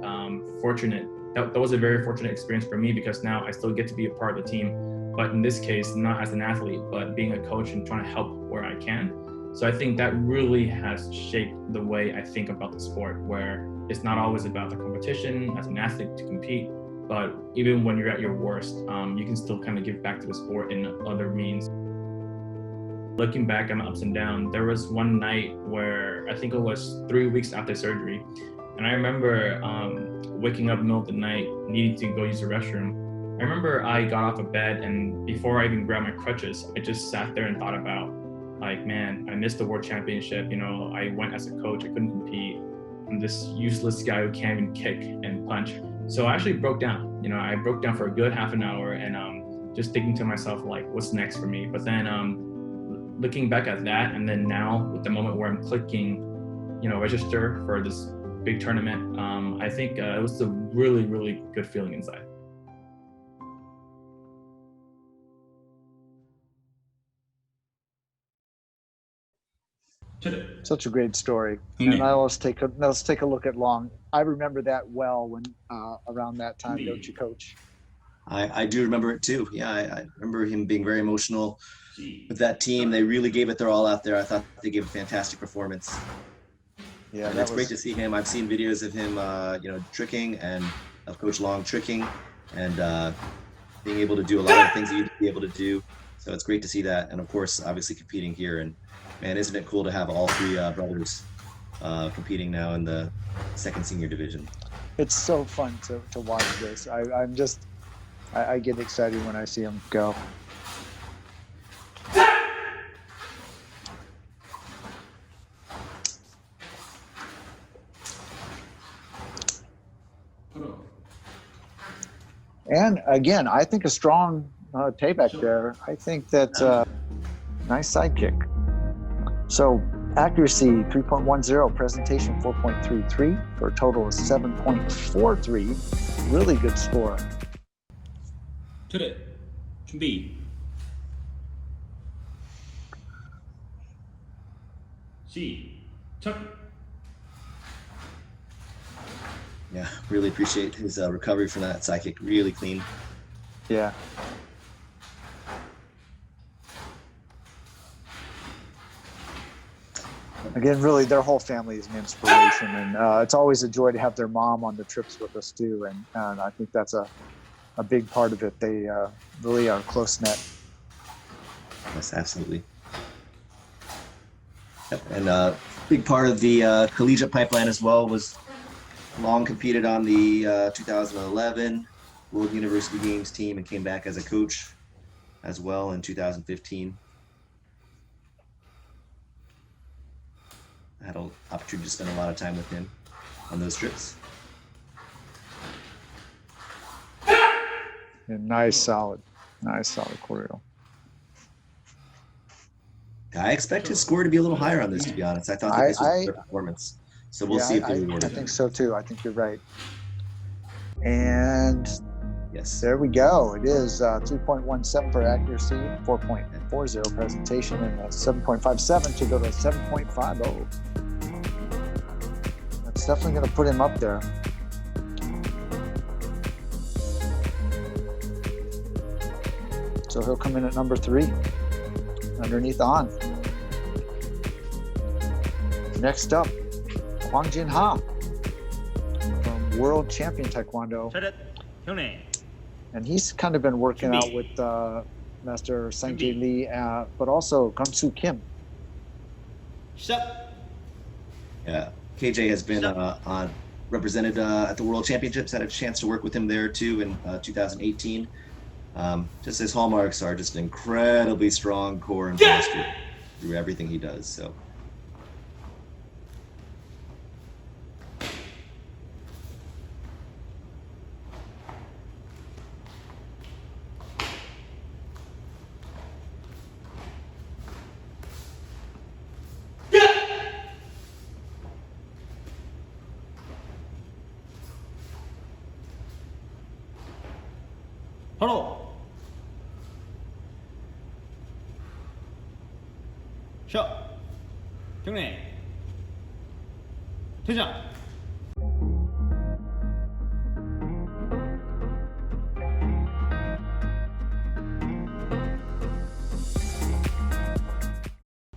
fortunate. That was a very fortunate experience for me because now I still get to be a part of the team, but in this case, not as an athlete, but being a coach and trying to help where I can. So I think that really has shaped the way I think about the sport, where it's not always about the competition as an athlete to compete, but even when you're at your worst, you can still kind of give back to the sport in other means. Looking back at my ups and downs, there was one night where I think it was 3 weeks after surgery, and I remember waking up in the middle of the night, needing to go use the restroom. I remember I got off of bed and before I even grabbed my crutches, I just sat there and thought about, like, man, I missed the World Championship. I went as a coach, I couldn't compete. I'm this useless guy who can't even kick and punch. So I actually broke down. I broke down for a good half an hour and just thinking to myself, like, what's next for me? But then looking back at that, and then now with the moment where I'm clicking, register for this big tournament, I think it was a really, really good feeling inside. Such a great story. And let's take a look at Long. I remember that well when around that time, don't you, Coach? I do remember it too. Yeah, I remember him being very emotional with that team. They really gave it their all out there. I thought they gave a fantastic performance. Yeah, and it's great to see him. I've seen videos of him, tricking, and of Coach Long tricking, and being able to do a lot of things that you'd be able to do. So it's great to see that, and of course, obviously competing here. And man, isn't it cool to have all three brothers competing now in the second senior division? It's so fun to watch this. I get excited when I see them go. And again, I think a strong payback there. I think that's a nice sidekick. So accuracy 3.10, presentation 4.33 for a total of 7.43. Really good score. 차렷 준비 시작. Yeah, really appreciate his recovery from that sidekick. Really clean. Yeah. Again, really, their whole family is an inspiration, and it's always a joy to have their mom on the trips with us too. And I think that's a big part of it. They really are close-knit. Yes, absolutely. Yep. And a big part of the collegiate pipeline as well was Long competed on the 2011 World University Games team and came back as a coach as well in 2015. I had an opportunity to spend a lot of time with him on those trips. And nice, solid choreo. I expect his score to be a little higher on this, to be honest. I thought that this was a good performance. So we'll see if they reward it. I think so too. I think you're right. And yes, there we go. It is 3.17 for accuracy, 4.40 presentation, and 7.57 to go to 7.50. That's definitely going to put him up there. So he'll come in at number 3, underneath On. Next up, Hwang Jin Ha from World Champion Taekwondo. And he's kind of been working out with Master Sang-jae Lee, but also Gun-soo Kim. Yeah, KJ has been represented at the World Championships. Had a chance to work with him there too in 2018. Just his hallmarks are just an incredibly strong core and posture through everything he does. So. 바로 샷 경례 퇴장.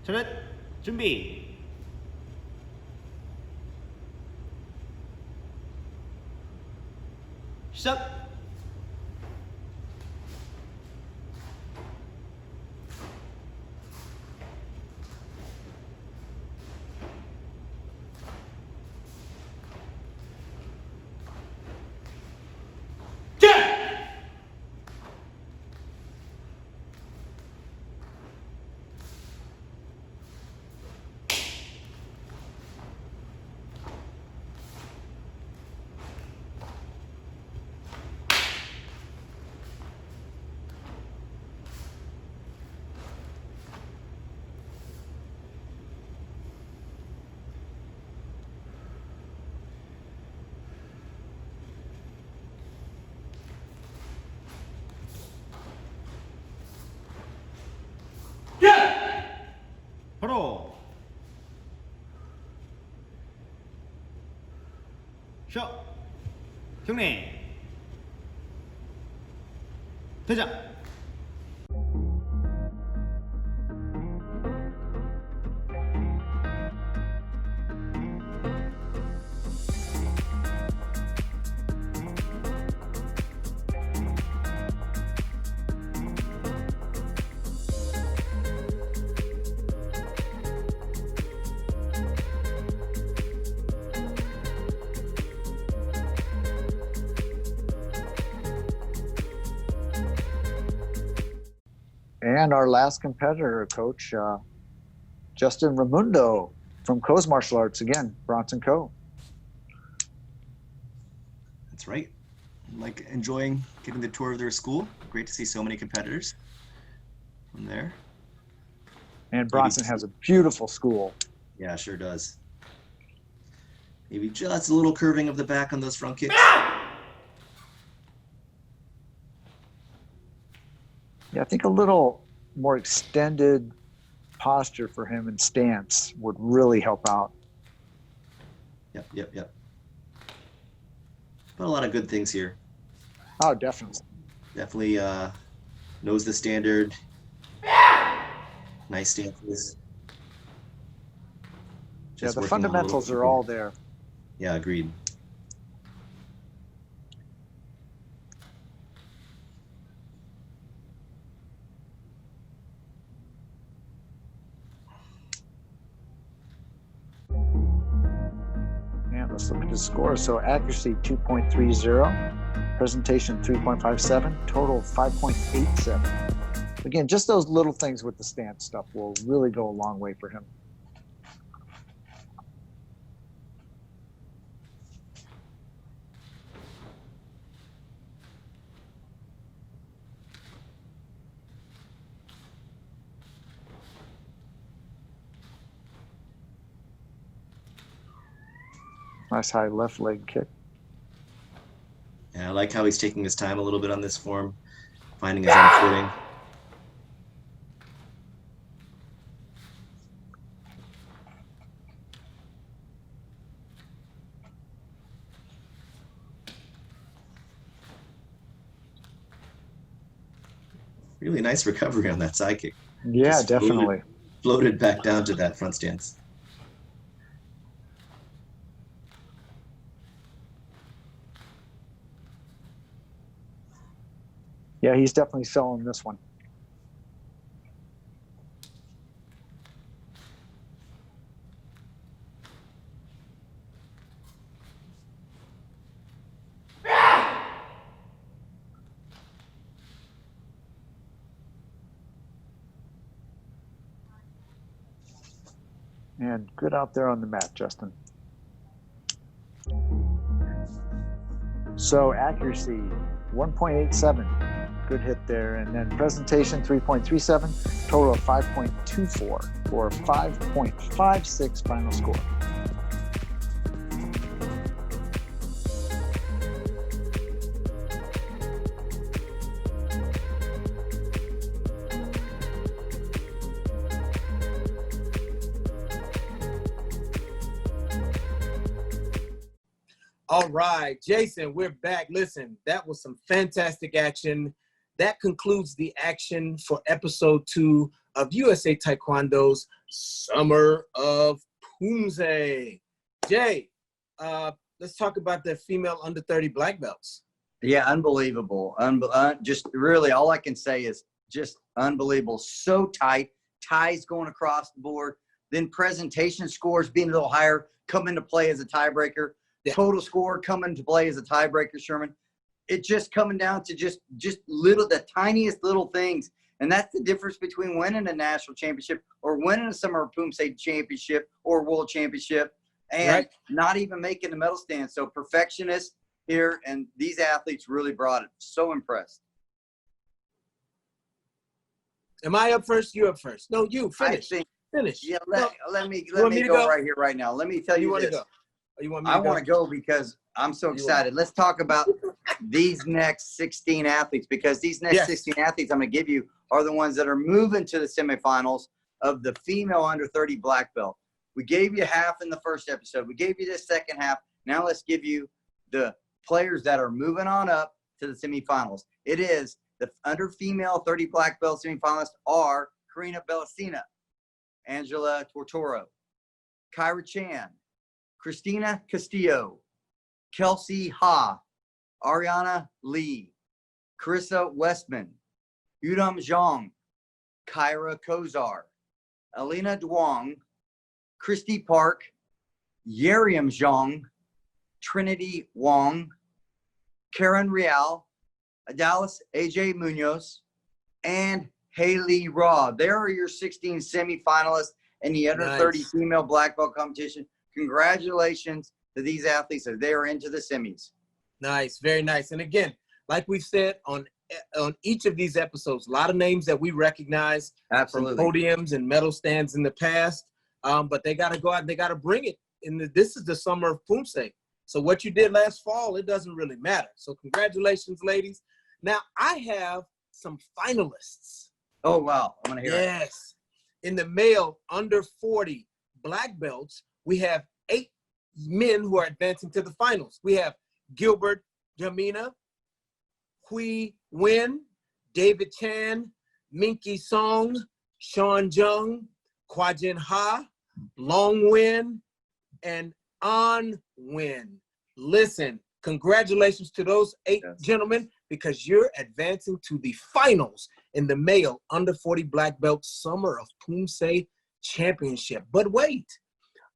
차렷 준비 시작. 바로 쇼 경례 대장 And our last competitor, Coach Justin Ramundo from Co's Martial Arts, again, Bronson Co. That's right. I'm like enjoying getting the tour of their school. Great to see so many competitors from there. And Bronson has a beautiful school. Yeah, sure does. Maybe just a little curving of the back on those front kicks. Yeah, I think a little more extended posture for him and stance would really help out. Yep. But a lot of good things here. Oh, definitely. Definitely knows the standard. Nice stances. Yeah, Just the working on a fundamentals little- are all there. Yeah, agreed. Yeah, let's look at the score. So accuracy 2.30, presentation 3.57, total 5.87. Again, just those little things with the stance stuff will really go a long way for him. Nice high left leg kick. Yeah, I like how he's taking his time a little bit on this form, finding his own footing. Really nice recovery on that side kick. Yeah, Just definitely. Floated back down to that front stance. Yeah, he's definitely selling this one. And good out there on the mat, Justin. So accuracy, 1.87. Good hit there. And then presentation, 3.37. Total of 5.24 for a 5.56 final score. All right, Jason, we're back. Listen, that was some fantastic action. That concludes the action for episode 2 of USA Taekwondo's Summer of Poomsae. Jay, let's talk about the female under 30 black belts. Yeah, unbelievable. Just really all I can say is just unbelievable. So tight. Ties going across the board. Then presentation scores being a little higher come into play as a tiebreaker. Yeah. Total score coming to play as a tiebreaker, Sherman. It just coming down to just the tiniest little things. And that's the difference between winning a national championship or winning a Summer of Poomsae championship or world championship and not even making the medal stand. So perfectionist here, and these athletes really brought it. So impressed. Am I up first? You up first? No, you finish. Finish. Yeah, No. let me want me to go go? right here, right now. Let me tell you want to this. go? Or you want me to I want to go because I'm so excited. Let's talk about these next 16 athletes, because these next 16 athletes I'm going to give you are the ones that are moving to the semifinals of the female under 30 black belt. We gave you half in the first episode. We gave you this second half. Now let's give you the players that are moving on up to the semifinals. It is the under female 30 black belt semifinalists are Karina Bellasina, Angela Tortoro, Kyra Chan, Christina Castillo, Kelsey Ha, Ariana Lee, Carissa Westman, Udom Zhang, Kyra Kozar, Alina Duong, Christy Park, Yeriam Zhang, Trinity Wong, Karen Real, Adalis AJ Munoz, and Haley Raw. There are your 16 semifinalists in the under 30 female black belt competition. Congratulations to these athletes as they are into the semis. Nice, very nice. And again, like we've said on each of these episodes, a lot of names that we recognize from podiums and medal stands in the past, but they got to go out and they got to bring it. This is the Summer of Poomsae. So what you did last fall, it doesn't really matter. So congratulations, ladies. Now, I have some finalists. Oh, wow. I'm going to hear it. Yes. In the male under 40 black belts, we have 8 men who are advancing to the finals. We have Gilbert Jamina, Hui Nguyen, David Chan, Minky Song, Sean Jung, Kwajin Ha, Long Nguyen, and An Nguyen. Listen, congratulations to those 8 gentlemen, because you're advancing to the finals in the male under 40 black belt Summer of Poomsae Championship. But wait,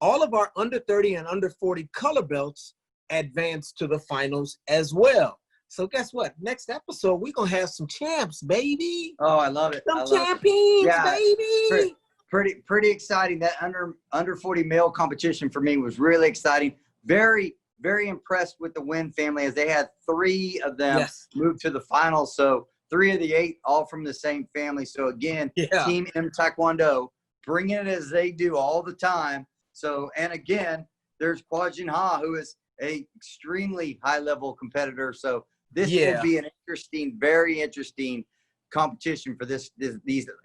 all of our under 30 and under 40 color belts advance to the finals as well. So guess what? Next episode, we're going to have some champs, baby. Oh, I love it. Some champions, baby. Pretty exciting. That under 40 male competition for me was really exciting. Very, very impressed with the Nguyen family as they had 3 of them move to the finals. So 3 of the 8 all from the same family. So again, Team M Taekwondo bringing it as they do all the time. So, and again, there's Kwajin Ha, who is a extremely high-level competitor. So this will be an interesting, very interesting competition for these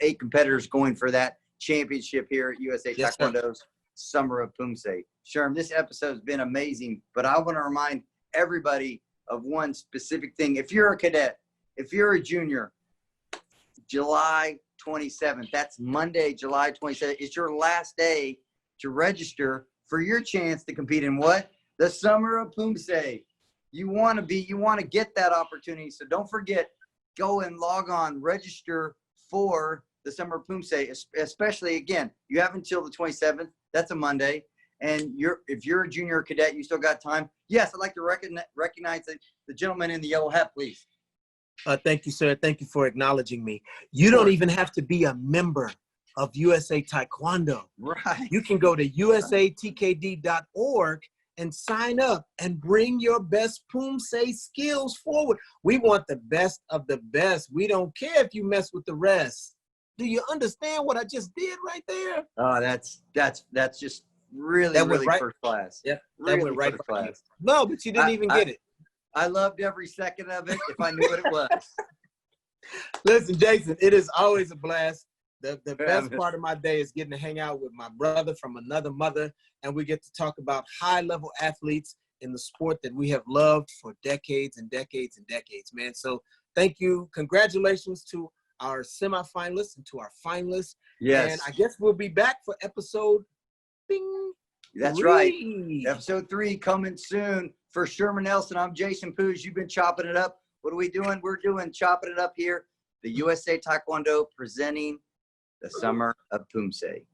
8 competitors going for that championship here at USA Taekwondo's Summer of Poomsae. Sherm, this episode has been amazing, but I want to remind everybody of one specific thing. If you're a cadet, if you're a junior, July 27th, that's Monday, July 27th, it's your last day to register for your chance to compete in what? The Summer of Poomsae. You want to get that opportunity. So don't forget, go and log on, register for the Summer of Poomsae, especially, again, you have until the 27th. That's a Monday. And if you're a junior cadet, you still got time. Yes, I'd like to recognize the gentleman in the yellow hat, please. Thank you, sir. Thank you for acknowledging me. You don't even have to be a member of USA Taekwondo. Right. You can go to usatkd.org and sign up and bring your best Poomsae skills forward. We want the best of the best. We don't care if you mess with the rest. Do you understand what I just did right there? Oh, that's just really first class. Yeah, really that went right first class. No, but you didn't even get it. I loved every second of it if I knew what it was. Listen, Jason, it is always a blast. The best part of my day is getting to hang out with my brother from another mother, and we get to talk about high-level athletes in the sport that we have loved for decades and decades and decades, man. So thank you. Congratulations to our semifinalists and to our finalists. Yes. And I guess we'll be back for episode That's 3. right. Episode 3 coming soon. For Sherman Nelson, I'm Jason Poos. You've been chopping it up. What are we doing? We're doing chopping it up here. The USA Taekwondo presenting the Summer of Poomsae.